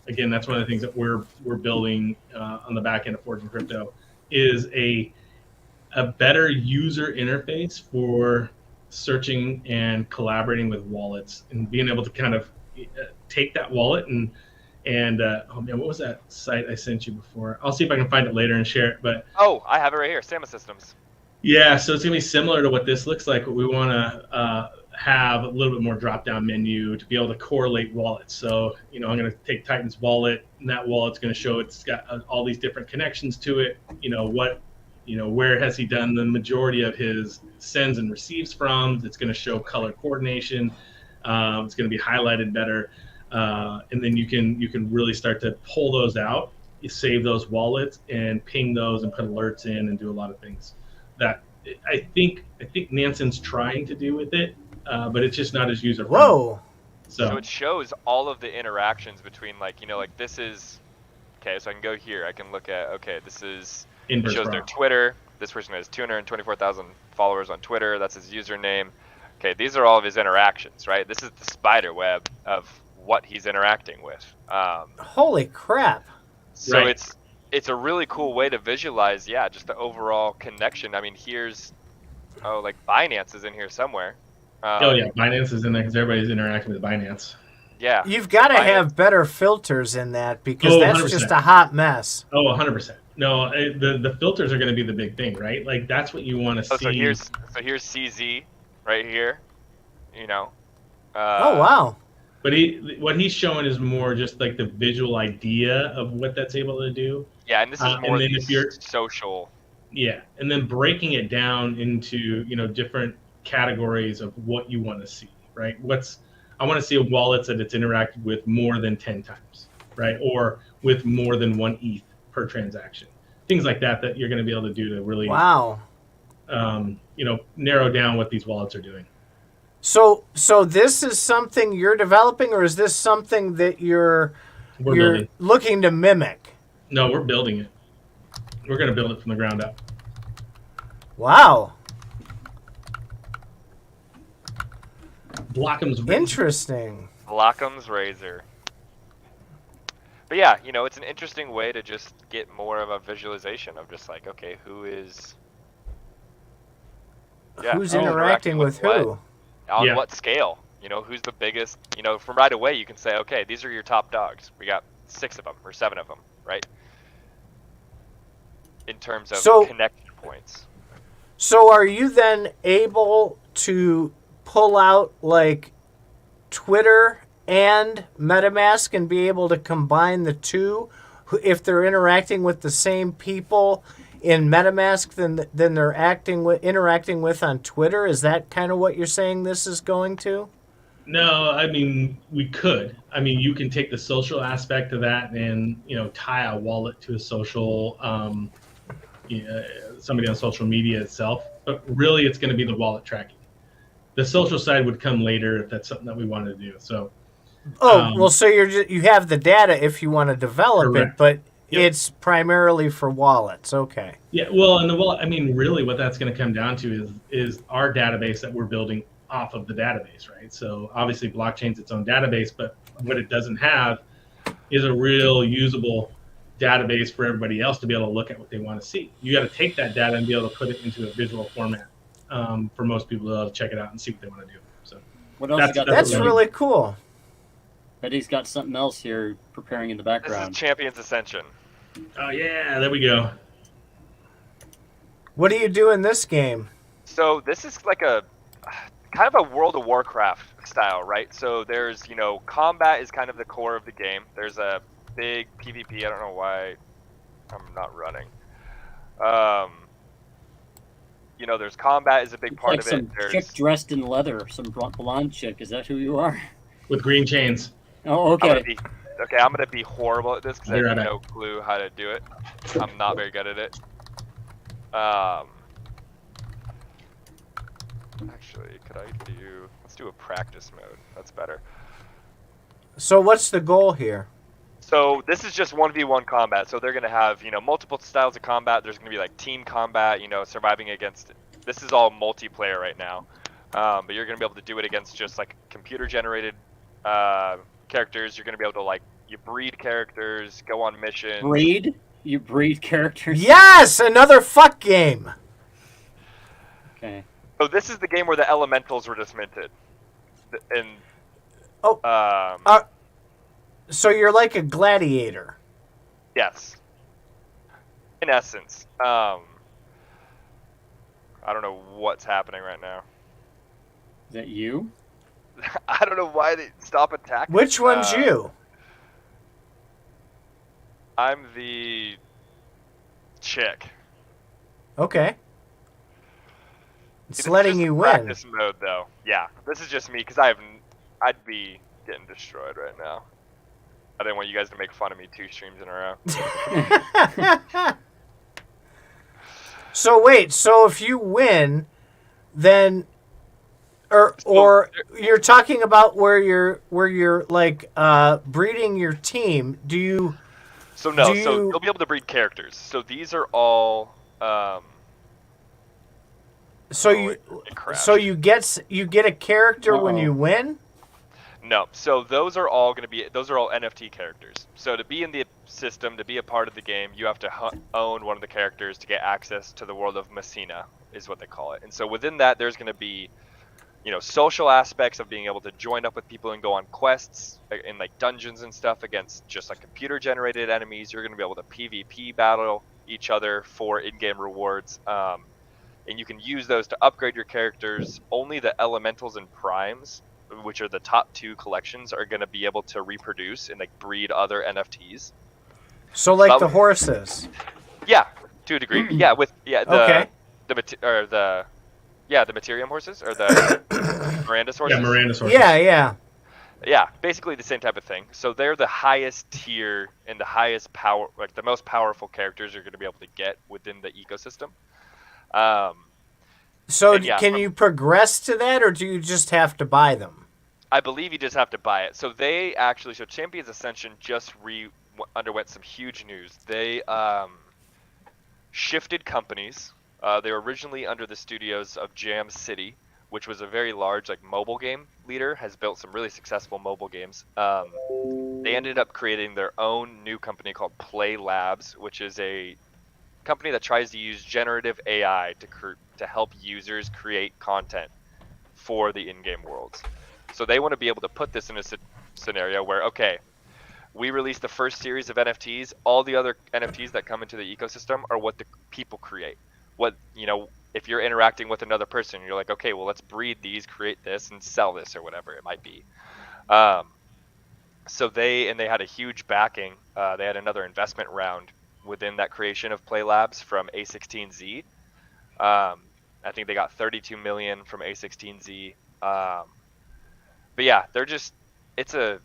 Again, that's one of the things that we're building on the back end of Forging Crypto is a better user interface for searching and collaborating with wallets and being able to kind of take that wallet and oh man, what was that site I sent you before? I'll see if I can find it later and share it. But I have it right here, SamaSystems. Yeah, so it's gonna be similar to what this looks like, but we want to have a little bit more drop-down menu to be able to correlate wallets. So I'm going to take Titan's wallet, and that wallet's going to show it's got all these different connections to it. Where has he done the majority of his sends and receives from? It's going to show color coordination. It's going to be highlighted better, and then you can really start to pull those out. You save those wallets and ping those and put alerts in and do a lot of things that I think Nansen's trying to do with it. But it's just not as user friendly. Whoa! So it shows all of the interactions between this is okay. So I can go here. I can look at this is it shows their Twitter. This person has 224,000 followers on Twitter. That's his username. Okay, these are all of his interactions, right? This is the spider web of what he's interacting with. Holy crap! So right. It's a really cool way to visualize, just the overall connection. I mean, here's Binance is in here somewhere. Binance is in there because everybody's interacting with Binance. Yeah. You've got to have better filters in that because that's 100%. Just a hot mess. 100%. No, the filters are going to be the big thing, right? Like that's what you want to see. So here's CZ right here. Oh wow. But what he's showing is more just like the visual idea of what that's able to do. Yeah, and this is more social. Yeah, and then breaking it down into different categories of what you want to see, right? I want to see a wallet that it's interacted with more than 10 times, right? Or with more than 1 ETH per transaction. Things like that you're going to be able to do to really narrow down what these wallets are doing. So this is something you're developing, or is this something that you're looking to mimic? No, we're building it. We're going to build it from the ground up. Wow. Blockham's razor. Interesting. Blockham's razor. But yeah, it's an interesting way to just get more of a visualization of just like, okay, who's interacting with who? On what scale? Who's the biggest? From right away you can say, okay, these are your top dogs. We got 6 of them or 7 of them, right? In terms of connection points. So are you then able to pull out like Twitter and MetaMask and be able to combine the two if they're interacting with the same people in MetaMask than they're interacting with on Twitter? Is that kind of what you're saying this is going to? No, I mean, we could. I mean, you can take the social aspect of that and, tie a wallet to a social, somebody on social media itself. But really, it's going to be the wallet tracking. The social side would come later if that's something that we wanted to do. So. So you have the data if you want to develop correct. it, but it's primarily for wallets. Okay. Yeah, well, and the wallet, I mean, really what that's going to come down to is our database that we're building off of the database, right? So obviously blockchain's its own database, but what it doesn't have is a real usable database for everybody else to be able to look at what they want to see. You got to take that data and be able to put it into a visual format for most people to check it out and see what they want to do. So what else that's really cool. Betty's got something else here preparing in the background. This is Champions Ascension. Oh yeah, there we go. What do you do in this game? So this is like a kind of a World of Warcraft style, right? So there's, combat is kind of the core of the game. There's a big PvP. I don't know why I'm not running. There's combat is a big part of it. There's chick dressed in leather, some blonde chick. Is that who you are? With green chains. Oh, okay. I'm gonna be horrible at this because I have no clue how to do it. I'm not very good at it. Actually, let's do a practice mode. That's better. So what's the goal here? So this is just 1v1 combat. So they're going to have, multiple styles of combat. There's going to be like team combat, surviving against, this is all multiplayer right now. But you're going to be able to do it against just like computer generated characters. You're going to be able to you breed characters, go on missions. Breed? You breed characters? Yes! Another fuck game! Okay. So this is the game where the elementals were just minted. And so you're like a gladiator. Yes. In essence. I don't know what's happening right now. Is that you? I don't know why they stop attacking. Which one's you? I'm the chick. Okay. It's letting you win. Practice mode, though. Yeah, this is just me because I'd be getting destroyed right now. I didn't want you guys to make fun of me 2 streams in a row. So wait, so if you win, then, or you're talking about where you're like breeding your team. Do you? So no, so you'll be able to breed characters. So these are all. So you get a character when you win? No. So those are all NFT characters. So to be in the system, to be a part of the game, you have to own one of the characters to get access to the world of Messina, is what they call it. And so within that, there's going to be, social aspects of being able to join up with people and go on quests in like dungeons and stuff against just like computer generated enemies. You're going to be able to PvP battle each other for in-game rewards. And you can use those to upgrade your characters. Only the elementals and primes, which are the top 2 collections, are going to be able to reproduce and like breed other NFTs. So like the horses. Yeah, to a degree. The Materium horses or the Miranda's horses. Yeah, Miranda's horses. Yeah, basically the same type of thing. So they're the highest tier and the highest power, like the most powerful characters you're going to be able to get within the ecosystem. Can you progress to that, or do you just have to buy them? I believe you just have to buy it. So Champions Ascension just underwent some huge news. They shifted companies. They were originally under the studios of Jam City, which was a very large mobile game leader, has built some really successful mobile games. They ended up creating their own new company called Play Labs, which is a company that tries to use generative AI to help users create content for the in-game worlds. So they want to be able to put this in a scenario where, okay, we release the first series of NFTs. All the other NFTs that come into the ecosystem are what the people create. If you're interacting with another person, you're like, okay, well, let's breed these, create this, and sell this or whatever it might be. So they had a huge backing. They had another investment round within that creation of Play Labs from A16Z. I think they got 32 million from A16Z. But yeah, it's a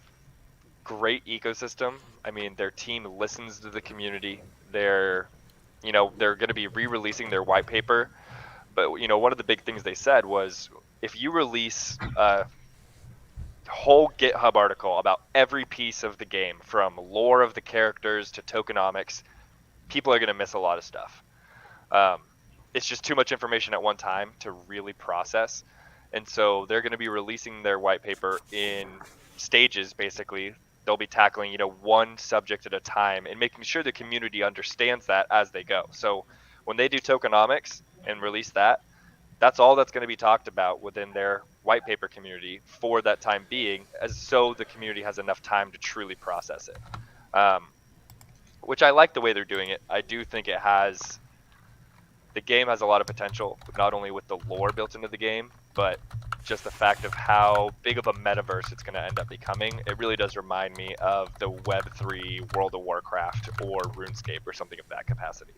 great ecosystem. I mean, their team listens to the community. They're going to be re-releasing their white paper. But, one of the big things they said was, if you release a whole GitHub article about every piece of the game, from lore of the characters to tokenomics, people are going to miss a lot of stuff. It's just too much information at one time to really process. And so they're going to be releasing their white paper in stages, basically. They'll be tackling, one subject at a time and making sure the community understands that as they go. So when they do tokenomics and release that, that's all that's going to be talked about within their white paper community for that time being, so the community has enough time to truly process it. Which I like the way they're doing it. I do think the game has a lot of potential, not only with the lore built into the game, but just the fact of how big of a metaverse it's going to end up becoming. It really does remind me of the Web3 World of Warcraft or RuneScape or something of that capacity.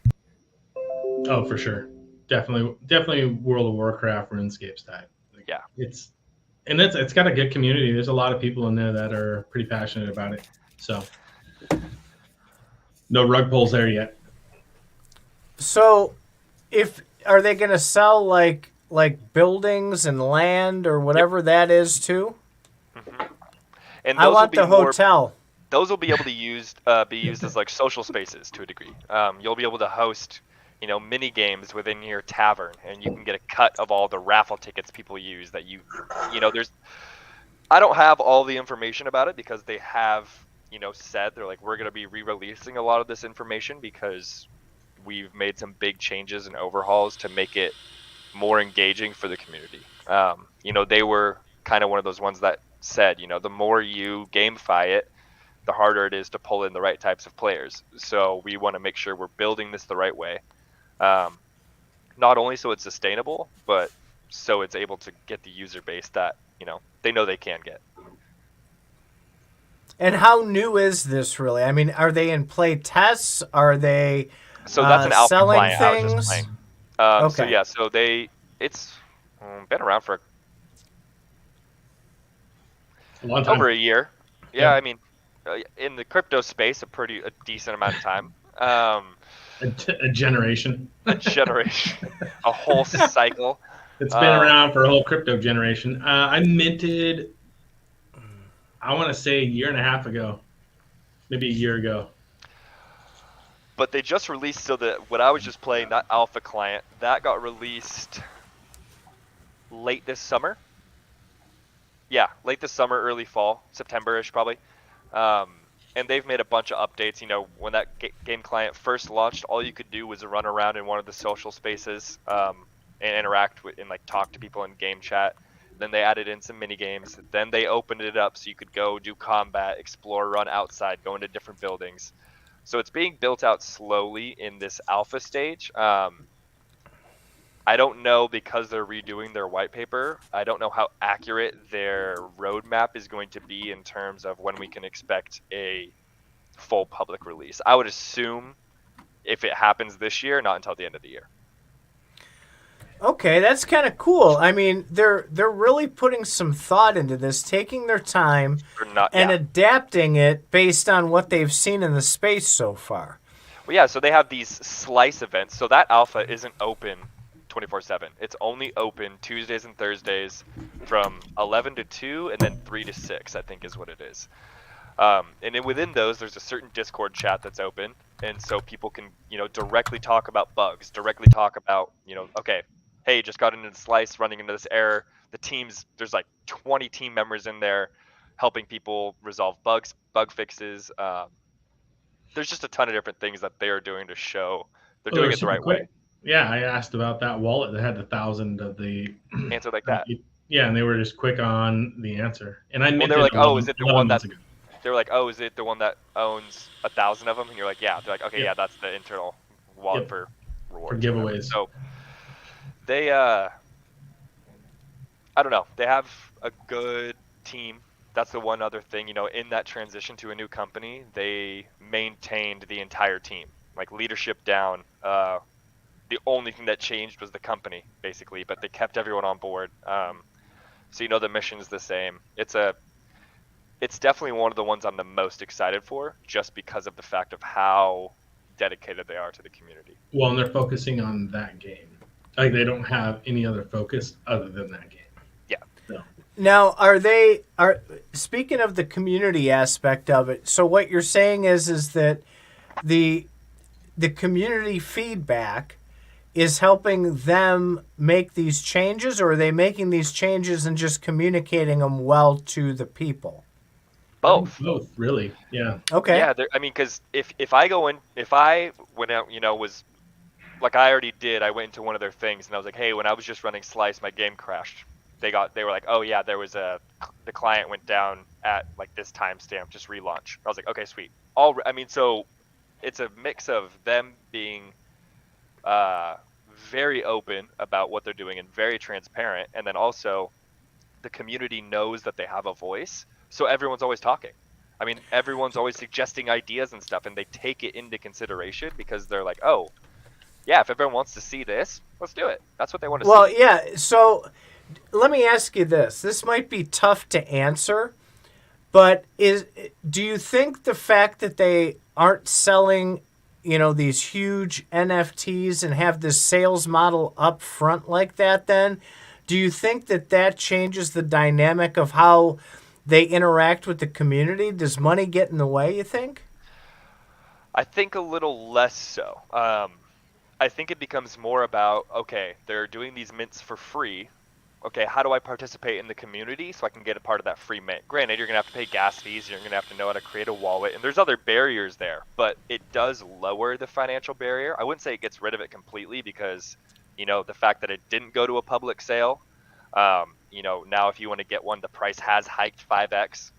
Oh, for sure. Definitely World of Warcraft, RuneScape style. Yeah. It's got a good community. There's a lot of people in there that are pretty passionate about it. So no rug pulls there yet. So are they going to sell like buildings and land or whatever that is too? Mm-hmm. And I want the hotel. Those will be able to be used as like social spaces to a degree. You'll be able to host, mini games within your tavern, and you can get a cut of all the raffle tickets people use. That I don't have all the information about it, because they have, said they're like, we're going to be re-releasing a lot of this information because we've made some big changes and overhauls to make it more engaging for the community. They were kind of one of those ones that said, the more you GameFi it, the harder it is to pull in the right types of players. So we want to make sure we're building this the right way. Not only so it's sustainable, but so it's able to get the user base that, they know they can get. And how new is this really? I mean, are they in play tests? Are they so that's an alpha selling client things? I was just playing. Okay. So it's been around for a long time. Over a year. Yeah. I mean, in the crypto space, a decent amount of time. A generation. A whole cycle. It's been around for a whole crypto generation. I minted, I want to say, a year and a half ago, maybe a year ago. But they just released, so that what I was just playing, that alpha client, that got released late this summer. Yeah, late this summer, early fall, September-ish probably. And they've made a bunch of updates. When that game client first launched, all you could do was run around in one of the social spaces and interact with and talk to people in game chat. Then they added in some mini games. Then they opened it up so you could go do combat, explore, run outside, go into different buildings. So it's being built out slowly in this alpha stage. I don't know, because they're redoing their white paper, I don't know how accurate their roadmap is going to be in terms of when we can expect a full public release. I would assume if it happens this year, not until the end of the year. Okay, that's kind of cool. I mean, they're really putting some thought into this, taking their time adapting it based on what they've seen in the space so far. Well, yeah, so they have these slice events. So that alpha isn't open 24/7. It's only open Tuesdays and Thursdays from 11 to 2 and then 3 to 6, I think is what it is. And then within those, there's a certain Discord chat that's open. And so people can, directly talk about bugs, directly talk about, okay, hey, just got into the slice, running into this error. The teams, there's 20 team members in there helping people resolve bugs, bug fixes. There's just a ton of different things that they are doing to show they're doing it the right way. Yeah, I asked about that wallet that had 1,000 of the answer like that. Yeah, and they were just quick on the answer. And I they're like, oh, is it the one that? They were like, oh, is it the one that owns 1,000 of them? And you're like, yeah. They're like, okay, yeah, that's the internal wallet for rewards. For giveaways. So they, I don't know. They have a good team. that's the one other thing, in that transition to a new company, they maintained the entire team, like leadership down. The only thing that changed was the company, basically, but they kept everyone on board. So the mission's the same. It's definitely one of the ones I'm the most excited for, just because of the fact of how dedicated they are to the community. Well, and they're focusing on that game. Like, they don't have any other focus other than that game. Yeah. So. Now, speaking of the community aspect of it, so what you're saying is that the community feedback is helping them make these changes, or are they making these changes and just communicating them well to the people? Both, really. Yeah. Okay. Yeah, because if I went out, was like I already did. I went into one of their things and I was like, hey, when I was just running Slice, my game crashed. They were like, oh yeah, the client went down at like this timestamp, just relaunch. I was like, okay, sweet. So it's a mix of them being very open about what they're doing and very transparent, and then also the community knows that they have a voice. So everyone's always talking. Everyone's always suggesting ideas and stuff, and they take it into consideration because they're like, oh, yeah, if everyone wants to see this, let's do it. That's what they want to see. Well, yeah, so let me ask you this. This might be tough to answer, but do you think the fact that they aren't selling, these huge NFTs and have this sales model up front like that then, do you think that changes the dynamic of how they interact with the community? Does money get in the way, you think? I think a little less so. I think it becomes more about, okay, they're doing these mints for free. Okay, how do I participate in the community so I can get a part of that free mint? Granted, you're going to have to pay gas fees. You're going to have to know how to create a wallet. And there's other barriers there. But it does lower the financial barrier. I wouldn't say it gets rid of it completely because, the fact that it didn't go to a public sale, now if you want to get one, the price has hiked 5x.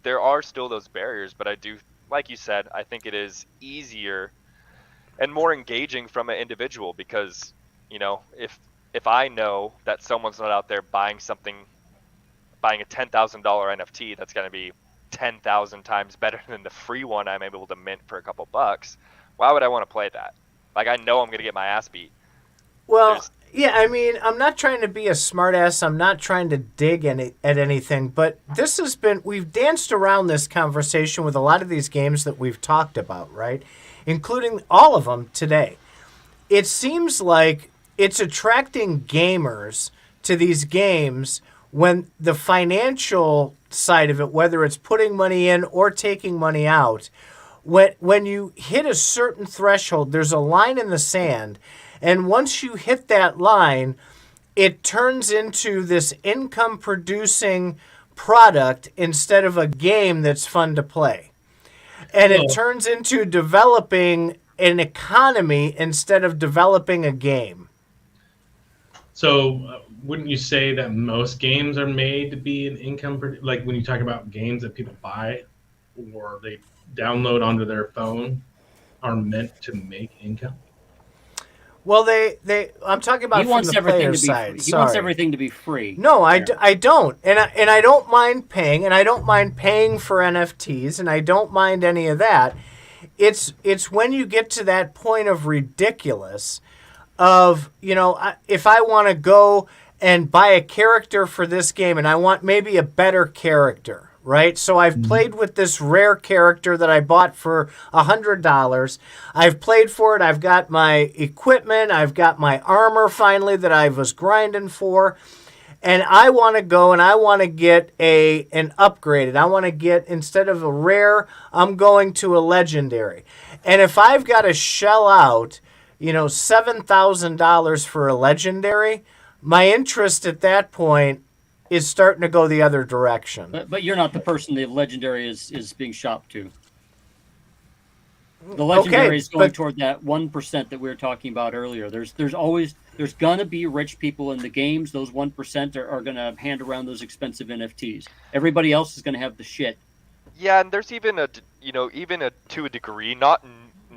There are still those barriers, but I do, like you said, I think it is easier and more engaging from an individual because, if I know that someone's not out there buying a $10,000 NFT that's going to be 10,000 times better than the free one I'm able to mint for a couple bucks, why would I want to play that? Like, I know I'm going to get my ass beat. Well, yeah, I'm not trying to be a smartass. I'm not trying to dig at anything, but we've danced around this conversation with a lot of these games that we've talked about, right? Including all of them today. It seems like it's attracting gamers to these games when the financial side of it, whether it's putting money in or taking money out, when you hit a certain threshold, there's a line in the sand. And once you hit that line, it turns into this income-producing product instead of a game that's fun to play. And it turns into developing an economy instead of developing a game. So wouldn't you say that most games are made to be an income, like when you talk about games that people buy or they download onto their phone, are meant to make income? Well, I'm talking about from the player side. He wants everything to be free. No, I don't. And I don't mind paying, and I don't mind paying for NFTs, and I don't mind any of that. It's when you get to that point of ridiculous of, if I want to go and buy a character for this game, and I want maybe a better character, right? So I've played with this rare character that I bought for $100. I've played for it. I've got my equipment. I've got my armor finally that I was grinding for. And I want to go and I want to get an upgraded. I want to get, instead of a rare, I'm going to a legendary. And if I've got to shell out, $7,000 for a legendary, my interest at that point is starting to go the other direction. But you're not the person the legendary is being shopped to. The legendary is going toward that 1% that we were talking about earlier. There's gonna be rich people in the games. Those 1% are gonna hand around those expensive NFTs. Everybody else is gonna have the shit. Yeah, and there's even to a degree, not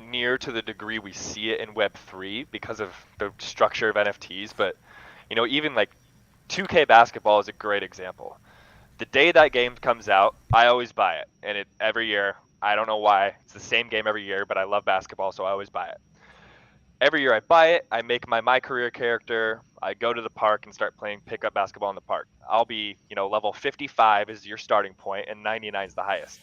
near to the degree we see it in Web3 because of the structure of NFTs, but even like 2K basketball is a great example. The day that game comes out, I always buy it, and every year. I don't know why. It's the same game every year, but I love basketball, so I always buy it. Every year I buy it, I make my career character, I go to the park and start playing pickup basketball in the park. I'll be, level 55 is your starting point, and 99 is the highest.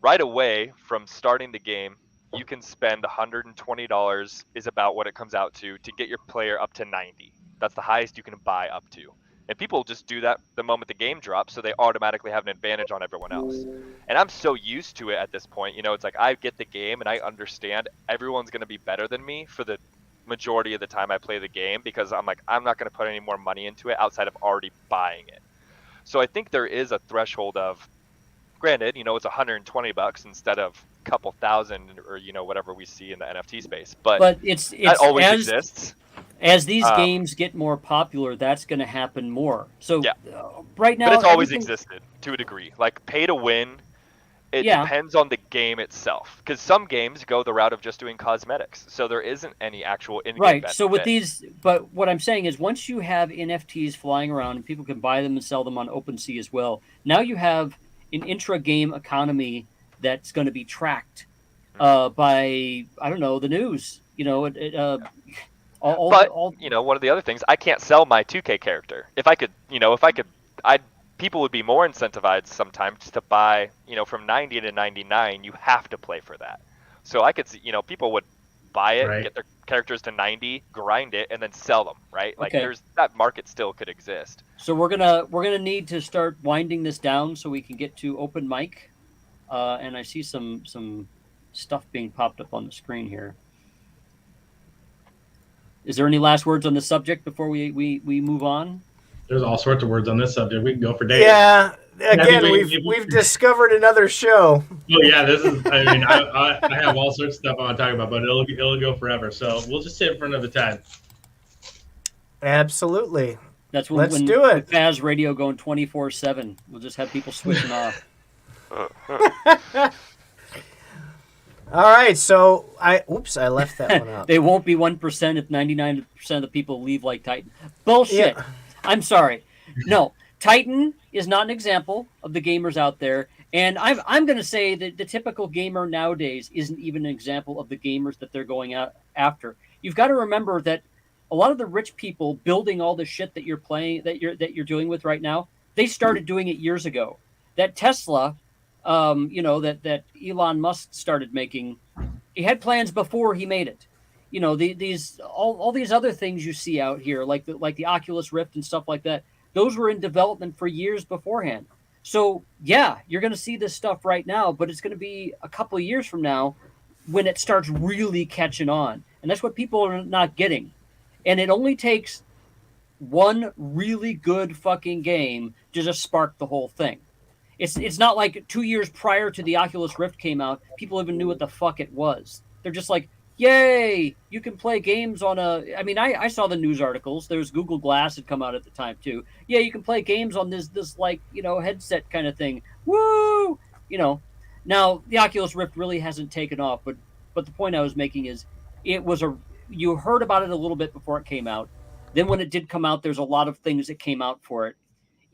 Right away, from starting the game, you can spend $120 is about what it comes out to get your player up to 90. That's the highest you can buy up to. And people just do that the moment the game drops, so they automatically have an advantage on everyone else. And I'm so used to it at this point. It's like I get the game and I understand everyone's going to be better than me for the majority of the time I play the game, because I'm like, I'm not going to put any more money into it outside of already buying it. So I think there is a threshold of, granted, it's $120 instead of a couple thousand or, whatever we see in the NFT space. But it's that always exists. As these games get more popular, that's going to happen more. So right now, but it's always existed to a degree. Like pay to win, it depends on the game itself. Because some games go the route of just doing cosmetics, so there isn't any actual in-game benefit. So with these, but what I'm saying is, once you have NFTs flying around and people can buy them and sell them on OpenSea as well, now you have an intra-game economy that's going to be tracked by, I don't know, the news. One of the other things, I can't sell my 2K character. If I could, people would be more incentivized sometimes to buy, from 90 to 99, you have to play for that. So I could see, people would buy it, get their characters to 90, grind it, and then sell them, right? Like there's that market still could exist. So we're gonna need to start winding this down so we can get to open mic. And I see some stuff being popped up on the screen here. Is there any last words on the subject before we move on? There's all sorts of words on this subject. We can go for days. Yeah. Again, we've discovered another show. Well, yeah, this is. I mean, I have all sorts of stuff I want to talk about, but it'll go forever. So we'll just save it for another time. Absolutely. Let's do it. Faz Radio going 24/7. We'll just have people switching off. All right, so I left that one out. They won't be 1% if 99% of the people leave like Titan. Bullshit. Yeah. I'm sorry. No, Titan is not an example of the gamers out there, and I'm going to say that the typical gamer nowadays isn't even an example of the gamers that they're going out after. You've got to remember that a lot of the rich people building all the shit that you're playing, that you're doing with right now, they started doing it years ago. That Tesla. That Elon Musk started making, he had plans before he made it. These all these other things you see out here, like the Oculus Rift and stuff like that, those were in development for years beforehand. So yeah, you're going to see this stuff right now, but it's going to be a couple of years from now when it starts really catching on, and that's what people are not getting. And it only takes one really good fucking game to just spark the whole thing. It's not like 2 years prior to the Oculus Rift came out, people even knew what the fuck it was. They're just like, yay, you can play games on I saw the news articles. There's Google Glass had come out at the time too. Yeah, you can play games on this headset kind of thing. Woo! Now the Oculus Rift really hasn't taken off, but the point I was making is you heard about it a little bit before it came out. Then when it did come out, there's a lot of things that came out for it.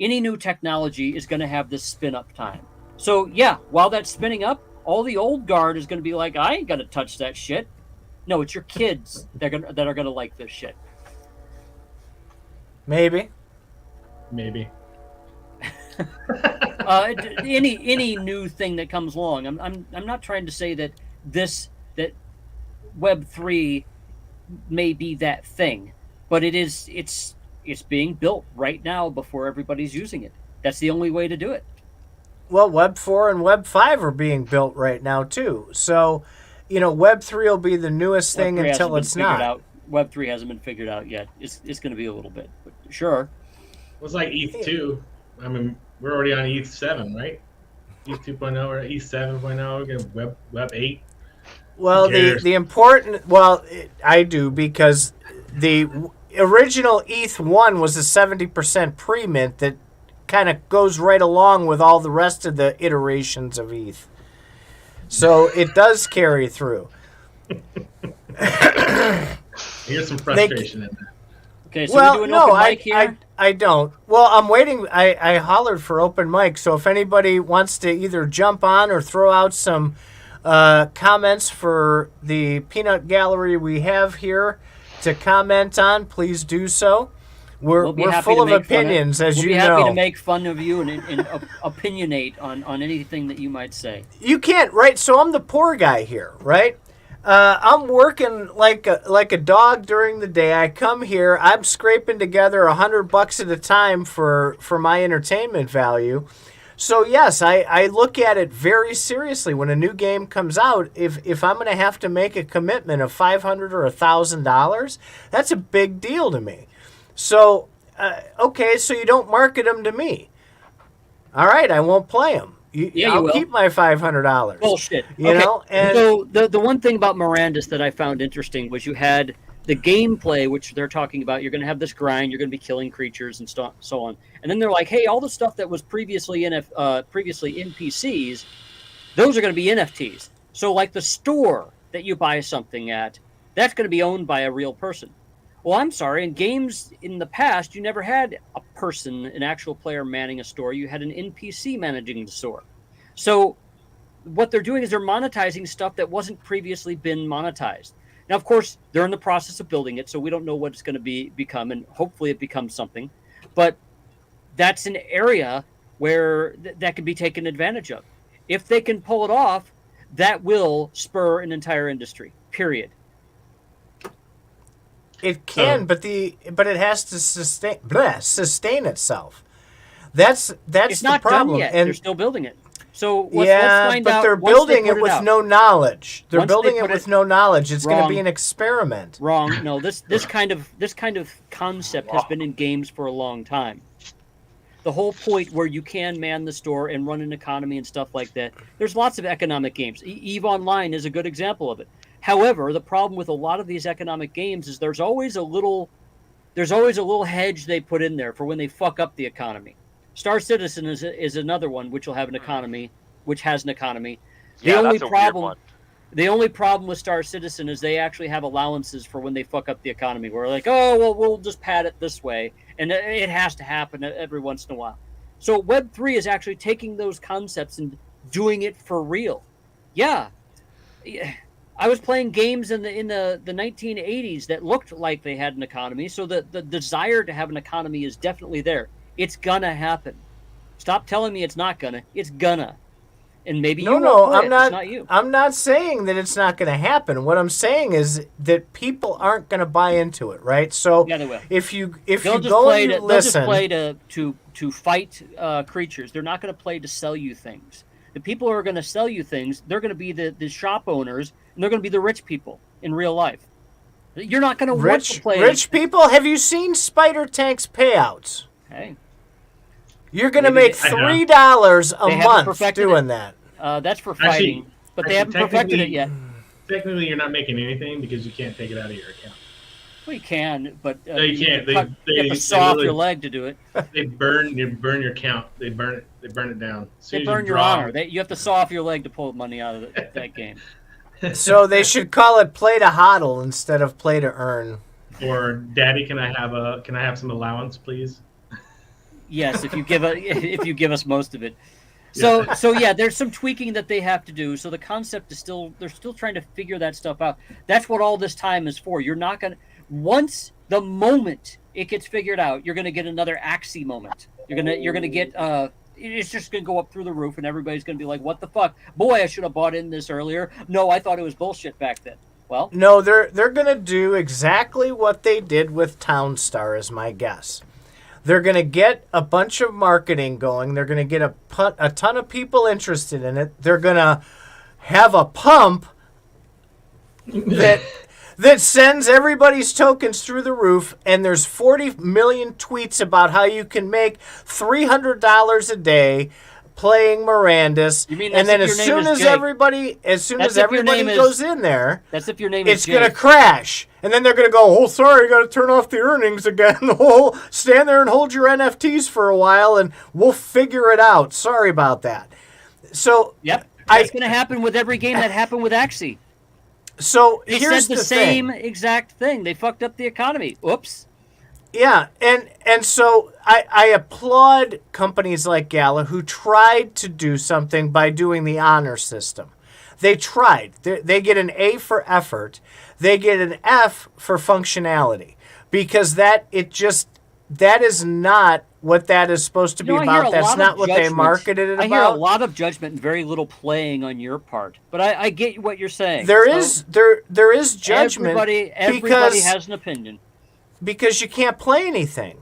Any new technology is going to have this spin-up time. So, yeah, while that's spinning up, all the old guard is going to be like, I ain't going to touch that shit. No, it's your kids that are going to like this shit. Maybe. Any new thing that comes along. I'm not trying to say that Web3 may be that thing, but it's being built right now before everybody's using it. That's the only way to do it. Well, Web 4 and Web 5 are being built right now, too. So, Web 3 will be the newest thing until it's not. Web 3 hasn't been figured out yet. It's going to be a little bit, but sure. Well, it's like ETH 2. I mean, we're already on ETH 7, right? ETH 2.0 or ETH 7.0. We're getting Web 8. Well, the important... Well, I do, because the original ETH 1 was a 70% pre-mint that kind of goes right along with all the rest of the iterations of ETH. So it does carry through. Here's some frustration in there. Okay, so we do an open mic here? I don't. Well, I'm waiting. I hollered for open mic, so if anybody wants to either jump on or throw out some comments for the peanut gallery we have here to comment on, please do so. We're full of opinions, as you know. We'll be happy to make fun of you and opinionate on anything that you might say. You can't, right? So I'm the poor guy here, right? I'm working like a dog during the day. I come here, I'm scraping together $100 at a time for my entertainment value. So yes, I look at it very seriously when a new game comes out. If I'm going to have to make a commitment of $500 or $1,000, that's a big deal to me. So okay, so you don't market them to me. All right, I won't play them. I'll keep my $500. Bullshit. You know? And so the one thing about Mirandus that I found interesting was you had the gameplay, which they're talking about. You're going to have this grind. You're going to be killing creatures and so on. And then they're like, hey, all the stuff that was previously NPCs, those are going to be NFTs. So like the store that you buy something at, that's going to be owned by a real person. Well, I'm sorry. In games in the past, you never had a person, an actual player manning a store. You had an NPC managing the store. So what they're doing is they're monetizing stuff that wasn't previously been monetized. Now, of course, they're in the process of building it, so we don't know what it's going to become, and hopefully it becomes something. But that's an area where that can be taken advantage of. If they can pull it off, that will spur an entire industry, period. It can, but it has to sustain itself. That's it's not the problem. Done yet. And they're still building it. So let's find but out they're building it with no knowledge. They're building it with no knowledge. It's going to be an experiment. Wrong. No, this kind of concept has been in games for a long time. The whole point where you can man the store and run an economy and stuff like that. There's lots of economic games. EVE Online is a good example of it. However, the problem with a lot of these economic games is there's always a little hedge they put in there for when they fuck up the economy. Star Citizen is another one which will have an economy, which has an economy. The only problem with Star Citizen is they actually have allowances for when they fuck up the economy. We're like, oh, well, we'll just pad it this way, and it has to happen every once in a while. So Web3 is actually taking those concepts and doing it for real. Yeah. I was playing games in the 1980s that looked like they had an economy, so the desire to have an economy is definitely there. It's gonna happen. Stop telling me it's not gonna. It's gonna. And maybe I'm not you. I'm not saying that it's not going to happen. What I'm saying is that people aren't going to buy into it, right? So yeah, they will. if you listen, they'll just play to fight creatures. They're not going to play to sell you things. The people who are going to sell you things, they're going to be the shop owners, and they're going to be the rich people in real life. You're not going to want to play rich people. Have you seen Spider Tank's payouts? Hey. You're going to make $3 a month doing that. That's for fighting, but they haven't perfected it yet. Technically, you're not making anything because you can't take it out of your account. Well, you can, but no, you can't. You have to saw off your leg to do it. They burn your count. They burn it. They burn it down. They burn your honor. You have to saw off your leg to pull money out of that game. So they should call it play to hodl instead of play to earn. Or, Daddy, can I have some allowance, please? Yes, if you give us most of it. So yeah, there's some tweaking that they have to do. So the concept is they're still trying to figure that stuff out. That's what all this time is for. You're not gonna once the moment it gets figured out, you're gonna get another Axie moment. You're gonna get it's just gonna go up through the roof, and everybody's gonna be like, "What the fuck? Boy, I should have bought in this earlier. No, I thought it was bullshit back then." Well, no, they're gonna do exactly what they did with Townstar, is my guess. They're going to get a bunch of marketing going. They're going to get a ton of people interested in it. They're going to have a pump that sends everybody's tokens through the roof, and there's 40 million tweets about how you can make $300 a day playing Mirandus. And then as soon as everybody goes in there, that's if your name it's going to crash. And then they're going to go, oh, sorry, you got to turn off the earnings again. Stand there and hold your NFTs for a while, and we'll figure it out. Sorry about that. So yep, that's going to happen with every game that happened with Axie. So they here's said the same exact thing. They fucked up the economy. Oops. Yeah, and so I applaud companies like Gala who tried to do something by doing the honor system. They tried. They get an A for effort. They get an F for functionality, because that is not what that is supposed to be about. That's not what they marketed it about. I hear a lot of judgment and very little playing on your part, but I get what you're saying. There is judgment. Everybody has an opinion. Because you can't play anything.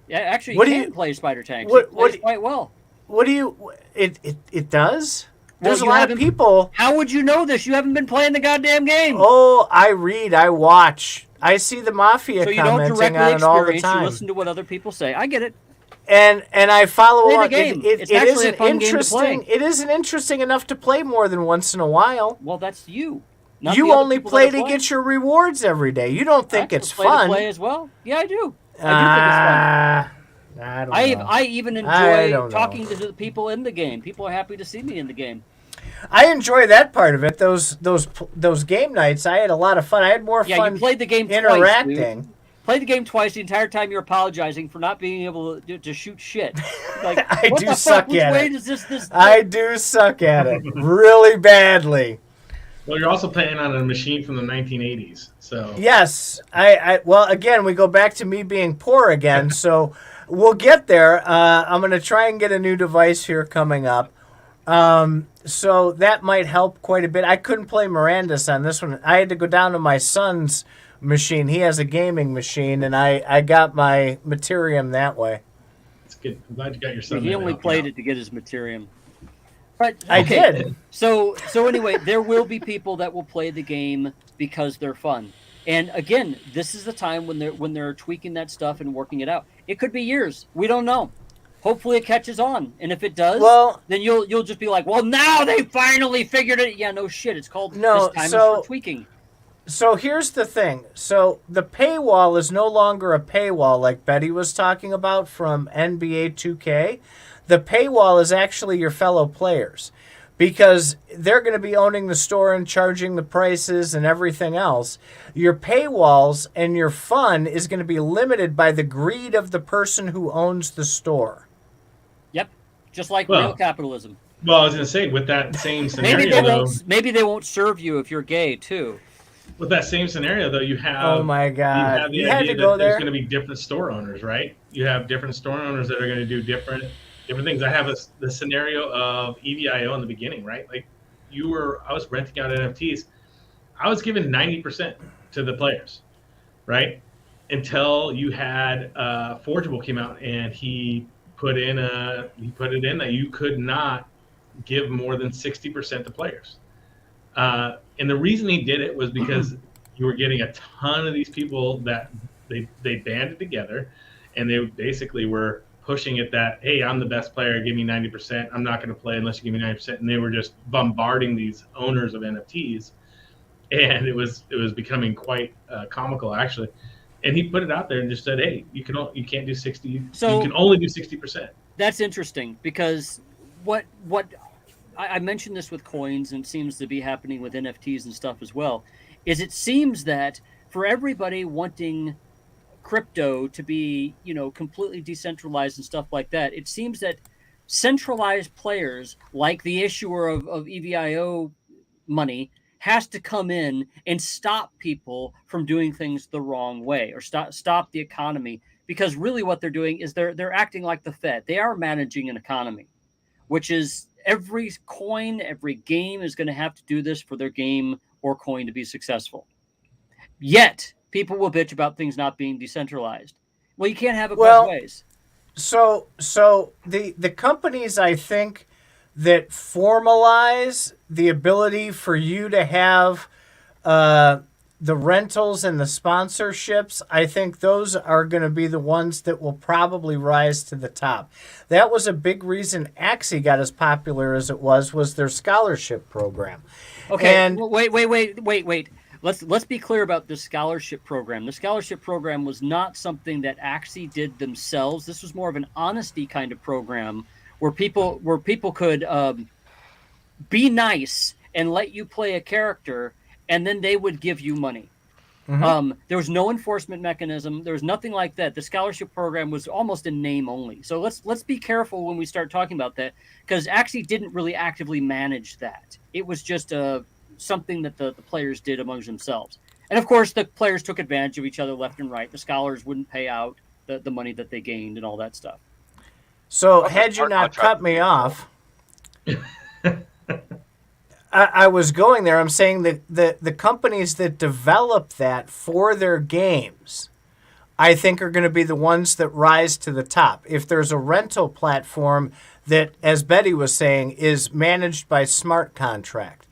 Yeah, actually, you can play Spider Tanks. It plays quite well. What do you? It does. There's a lot of people. How would you know this? You haven't been playing the goddamn game. Oh, I read, I watch, I see the Mafia commenting on it all the time. You listen to what other people say. I get it. And I follow along. It's actually a fun game to play. It isn't interesting enough to play more than once in a while. Well, that's you. You only play to get your rewards every day. You don't think it's fun. Play as well? Yeah, I do. I do think it's fun. I don't know. I even enjoy talking to the people in the game. People are happy to see me in the game. I enjoy that part of it. Those game nights, I had a lot of fun. I had more fun. Yeah, you played the game interacting. Twice, played the game twice. The entire time you're apologizing for not being able to shoot shit. Like, I do suck at it. This I do suck at it really badly. Well, you're also playing on a machine from the 1980s, so yes. Well, again, we go back to me being poor again. So we'll get there. I'm going to try and get a new device here coming up. So that might help quite a bit. I couldn't play Miranda's on this one. I had to go down to my son's machine. He has a gaming machine, and I got my Materium that way. It's good. I'm glad you got your son. He only played it to get his Materium. But, okay. I did. So anyway, there will be people that will play the game because they're fun. And again, this is the time when they're tweaking that stuff and working it out. It could be years. We don't know. Hopefully it catches on, and if it does, then you'll just be like, well, now they finally figured it. Yeah, no shit. It's called this time is for tweaking. So here's the thing. So the paywall is no longer a paywall like Betty was talking about from NBA 2K. The paywall is actually your fellow players, because they're going to be owning the store and charging the prices and everything else. Your paywalls and your fun is going to be limited by the greed of the person who owns the store. Yep, just like real capitalism. Well, I was going to say, with that same scenario, maybe they won't serve you if you're gay too. With that same scenario, though, you have. Oh my God! You have the idea that there's going to be different store owners, right? You have different store owners that are going to do different things. I have the scenario of EVIO in the beginning, right? Like I was renting out NFTs. I was giving 90% to the players, right? Until you had Forgeable came out and he put it in that you could not give more than 60% to players. And the reason he did it was because you were getting a ton of these people that they banded together, and they basically were pushing it that, hey, I'm the best player, give me 90%. I'm not going to play unless you give me 90%. And they were just bombarding these owners of NFTs, and it was becoming quite comical, actually. And he put it out there and just said, hey, you can't do 60. So you can only do 60%. That's interesting, because what I mentioned this with coins, and it seems to be happening with NFTs and stuff as well, is it seems that for everybody wanting crypto to be, completely decentralized and stuff like that, it seems that centralized players like the issuer of EVIO money has to come in and stop people from doing things the wrong way, or stop the economy, because really what they're doing is they're acting like the Fed. They are managing an economy, which is every coin, every game is going to have to do this for their game or coin to be successful. Yet people will bitch about things not being decentralized. Well, you can't have it both ways. So the companies, I think, that formalize the ability for you to have the rentals and the sponsorships, I think those are going to be the ones that will probably rise to the top. That was a big reason Axie got as popular as it was their scholarship program. Okay, and wait. Let's be clear about the scholarship program. The scholarship program was not something that Axie did themselves. This was more of an honesty kind of program where people could be nice and let you play a character, and then they would give you money. Mm-hmm. There was no enforcement mechanism. There was nothing like that. The scholarship program was almost in name only. So let's be careful when we start talking about that, because Axie didn't really actively manage that. It was just something that the players did amongst themselves. And of course, the players took advantage of each other left and right. The scholars wouldn't pay out the money that they gained and all that stuff. So had you not cut me off, I was going there. I'm saying that the companies that develop that for their games, I think are going to be the ones that rise to the top. If there's a rental platform that, as Betty was saying, is managed by smart contract,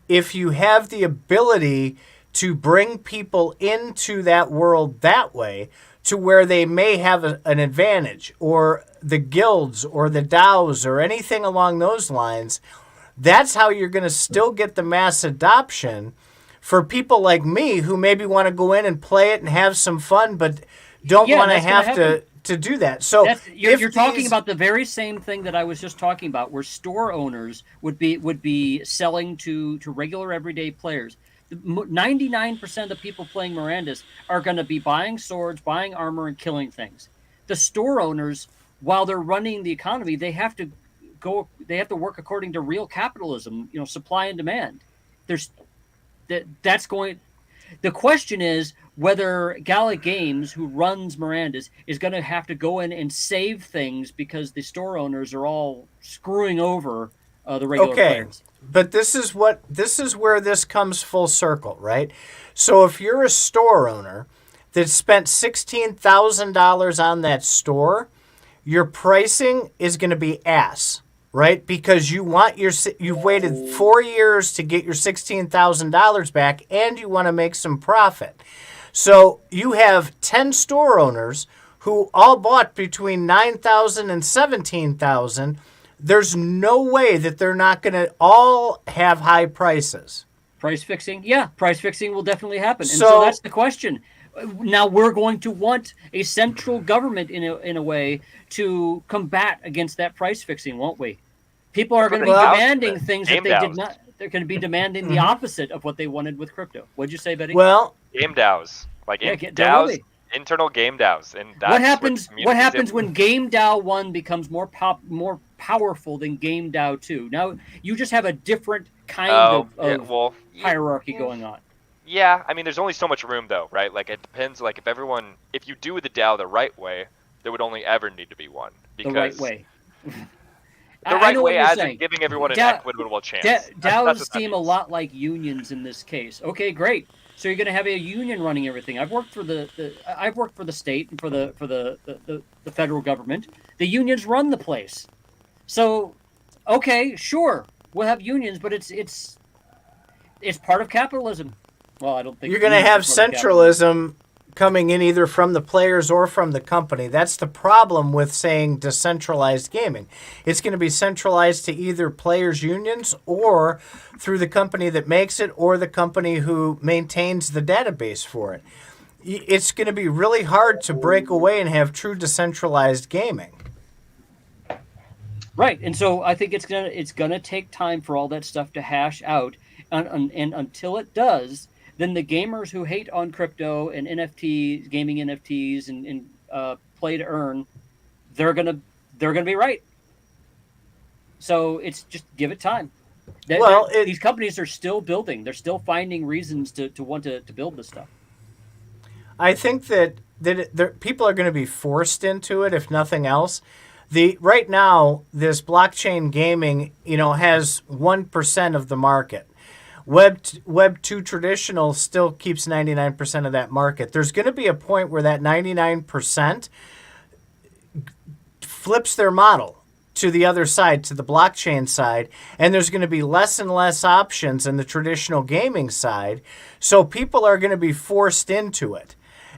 if you have the ability to bring people into that world that way, to where they may have an advantage, or the guilds or the DAOs or anything along those lines, that's how you're going to still get the mass adoption for people like me who maybe want to go in and play it and have some fun, but don't want to have to do that. So you're talking about the very same thing that I was just talking about, where store owners would be selling to regular everyday players. 99% of the people playing Miranda's are going to be buying swords, buying armor, and killing things. The store owners, while they're running the economy, they have to work according to real capitalism, supply and demand. The question is whether Gala Games, who runs Miranda's, is going to have to go in and save things because the store owners are all screwing over the regular players. But this is where this comes full circle, right? So if you're a store owner that spent $16,000 on that store, your pricing is going to be ass, right? Because you've waited 4 years to get your $16,000 back, and you want to make some profit. So you have 10 store owners who all bought between $9,000 and $17,000. There's no way that they're not going to all have high prices. Price fixing? Yeah, price fixing will definitely happen. And so that's the question. Now we're going to want a central government in a way to combat against that price fixing, won't we? People are going to be demanding things that they did not. They're going to be demanding the opposite of what they wanted with crypto. What'd you say, Betty? Well, game DAOs, DAOs, internal game DAOs, and that's what happens when Game DAO 1 becomes more powerful than Game DAO 2? Now you just have a different kind of hierarchy going on. Yeah, I mean, there's only so much room, though, right? Like, it depends. Like, if you do the DAO the right way, there would only ever need to be one. Because the right way. The right way, as in giving everyone an equitable chance. DAOs seem a lot like unions in this case. Okay, great. So you're going to have a union running everything. I've worked for the state and for the federal government. The unions run the place. So, okay, sure, we'll have unions, but it's part of capitalism. Well, I don't think you're going to have centralism coming in either from the players or from the company. That's the problem with saying decentralized gaming. It's going to be centralized to either players' unions or through the company that makes it or the company who maintains the database for it. It's going to be really hard to break away and have true decentralized gaming. Right, and so I think it's gonna take time for all that stuff to hash out, and until it does, then the gamers who hate on crypto and NFTs, gaming NFTs, and play to earn, they're gonna be right. So it's just give it time. These companies are still building; they're still finding reasons to want to build this stuff. I think that people are going to be forced into it, if nothing else. Right now, this blockchain gaming, has 1% of the market. Web 2 traditional still keeps 99% of that market. There's going to be a point where that 99% flips their model to the other side, to the blockchain side, and there's going to be less and less options in the traditional gaming side. So people are going to be forced into it.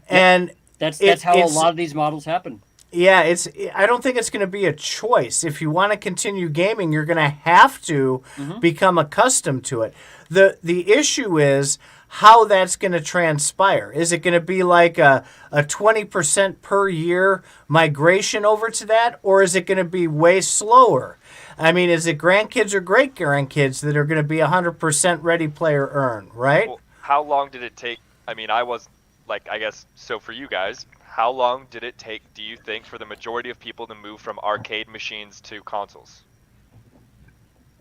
And that's how a lot of these models happen. Yeah, I don't think it's going to be a choice. If you want to continue gaming, you're going to have to become accustomed to it. The issue is how that's going to transpire. Is it going to be like a 20% per year migration over to that, or is it going to be way slower? I mean, is it grandkids or great-grandkids that are going to be 100% ready player earn, right? Well, how long did it take? I mean, I was like, I guess, so for you guys, how long did it take, do you think, for the majority of people to move from arcade machines to consoles?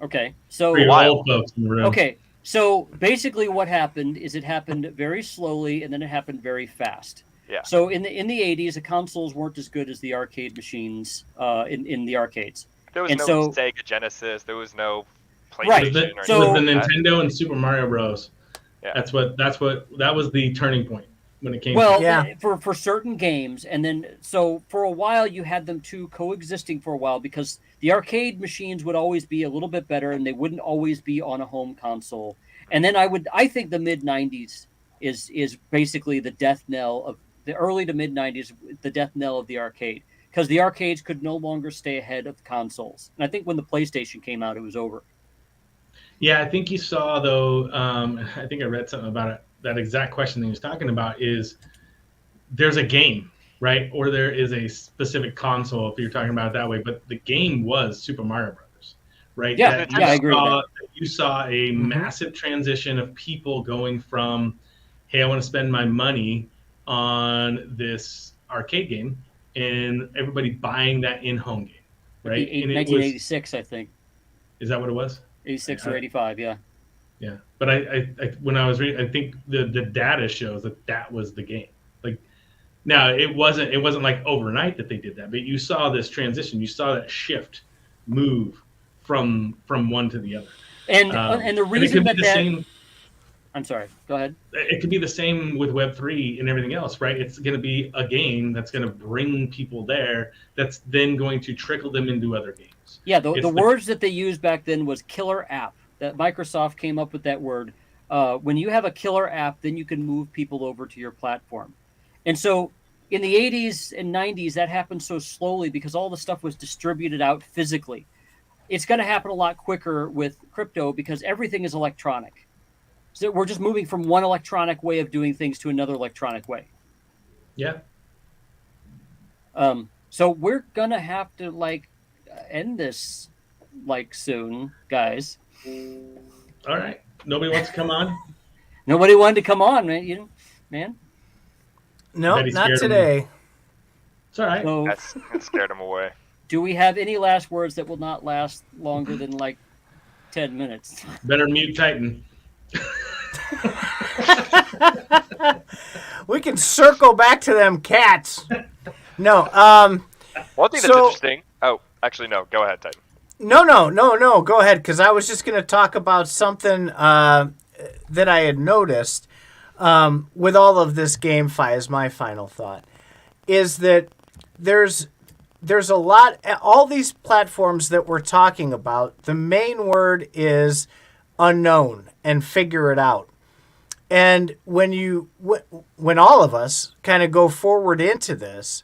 Okay, so old folks in the room. Okay, so basically what happened is it happened very slowly and then it happened very fast. Yeah. So in the 80s, the consoles weren't as good as the arcade machines in the arcades. There was no Sega Genesis. There was no PlayStation. Right. It was the Nintendo and Super Mario Bros. Yeah. That was the turning point when it came. For certain games, and then so for a while you had them two coexisting for a while because the arcade machines would always be a little bit better and they wouldn't always be on a home console. And then I think the mid 90s is basically the death knell of the early to mid 90s, the death knell of the arcade, because the arcades could no longer stay ahead of the consoles. And I think when the PlayStation came out, it was over. Yeah, I think you saw though. I think I read something about it. That exact question that he was talking about is there's a game, right? Or there is a specific console if you're talking about it that way. But the game was Super Mario Brothers, right? Yeah, I agree with that. You saw a massive transition of people going from, hey, I want to spend my money on this arcade game, and everybody buying that in-home game, right? 1986, I think. Is that what it was? 86 or 85, yeah. Yeah, but I when I was reading, I think the data shows that was the game. Like, now it wasn't like overnight that they did that, but you saw this transition, you saw that shift move from one to the other. And the reason I'm sorry, go ahead. It could be the same with Web3 and everything else, right? It's going to be a game that's going to bring people there. That's then going to trickle them into other games. Yeah, the words that they used back then was killer app. That Microsoft came up with that word. When you have a killer app, then you can move people over to your platform. And so in the 80s and 90s, that happened so slowly because all the stuff was distributed out physically. It's going to happen a lot quicker with crypto because everything is electronic. So we're just moving from one electronic way of doing things to another electronic way. Yeah. So we're going to have to end this soon, guys. All right. Nobody wants to come on? Nobody wanted to come on, man. Man. No, not today. It's all right. So, that scared him away. Do we have any last words that will not last longer than 10 minutes? Better mute Titan. We can circle back to them cats. No. One thing that's interesting. Oh, actually, no. Go ahead, Titan. No. Go ahead, because I was just going to talk about something that I had noticed with all of this GameFi as my final thought, is that there's a lot, all these platforms that we're talking about, the main word is unknown and figure it out. And when all of us kind of go forward into this,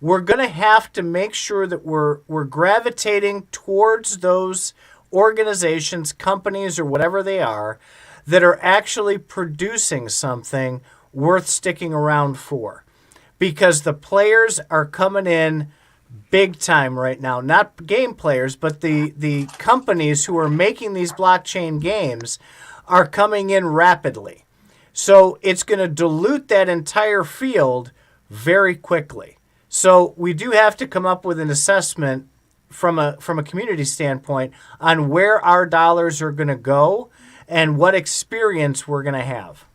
we're going to have to make sure that we're gravitating towards those organizations, companies, or whatever they are, that are actually producing something worth sticking around for. Because the players are coming in big time right now. Not game players, but the companies who are making these blockchain games are coming in rapidly. So it's going to dilute that entire field very quickly. So we do have to come up with an assessment from a community standpoint on where our dollars are going to go and what experience we're going to have.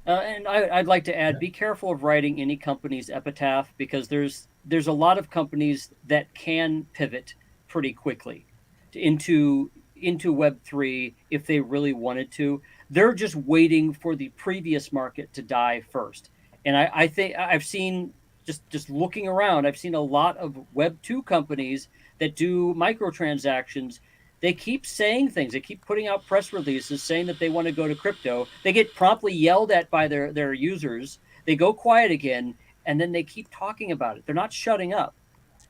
And I'd like to add, be careful of writing any company's epitaph, because there's a lot of companies that can pivot pretty quickly into Web3 if they really wanted to. They're just waiting for the previous market to die first. And I think I've seen, just looking around, I've seen a lot of Web2 companies that do microtransactions. They keep saying things. They keep putting out press releases saying that they want to go to crypto. They get promptly yelled at by their users. They go quiet again, and then they keep talking about it. They're not shutting up.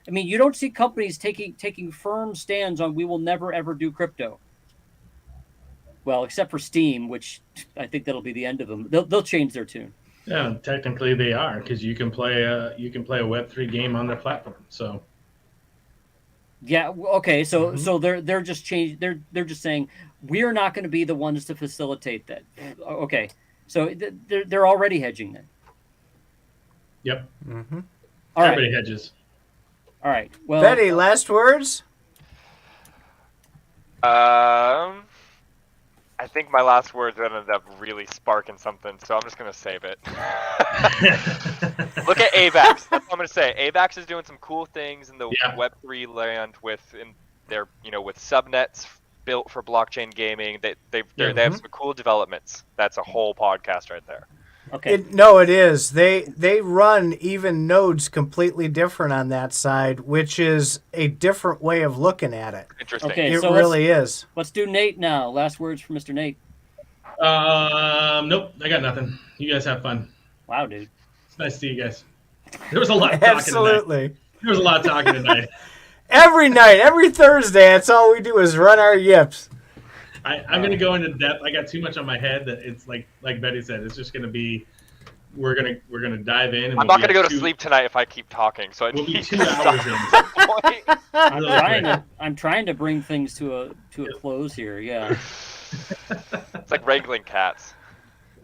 I mean, you don't see companies taking firm stands on we will never, ever do crypto. Well, except for Steam, which I think that'll be the end of them. They'll change their tune. Yeah, technically they are, because you can play a Web3 game on their platform. So. Yeah. Okay. So they're just changed. They're just saying we're not going to be the ones to facilitate that. Okay. So they're already hedging it. Yep. Mm-hmm. Everybody hedges. All right. Well, Betty, last words? I think my last words ended up really sparking something, so I'm just going to save it. Look at AVAX. That's what I'm going to say. AVAX is doing some cool things in the Web3 land with subnets built for blockchain gaming. They have some cool developments. That's a whole podcast right there. Okay. It is. They run even nodes completely different on that side, which is a different way of looking at it. Interesting. Okay, it so really is. Let's do Nate now. Last words from Mr. Nate. Nope, I got nothing. You guys have fun. Wow, dude. It's nice to see you guys. There was a lot of talking Absolutely. tonight. There was a lot of talking tonight. Every night, every Thursday, that's all we do is run our yips. I'm going to go into depth. I got too much on my head that it's like Betty said. It's just going to be we're gonna dive in. And I'm not going to go to sleep tonight if I keep talking. So we'll be 2 hours in. I'm trying to bring things to a close here. Yeah. It's like wrangling cats.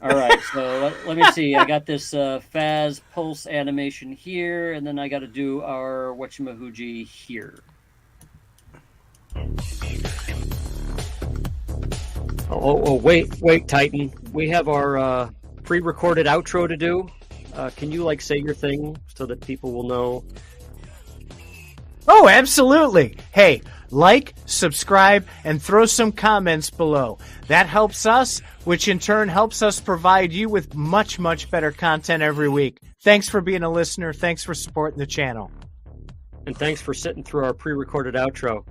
All right, so let me see. I got this Faz Pulse animation here, and then I got to do our whatchamahoogie here. Oh, wait, Titan. We have our pre-recorded outro to do. Can you say your thing so that people will know? Oh, absolutely. Hey, subscribe, and throw some comments below. That helps us, which in turn helps us provide you with much, much better content every week. Thanks for being a listener. Thanks for supporting the channel. And thanks for sitting through our pre-recorded outro.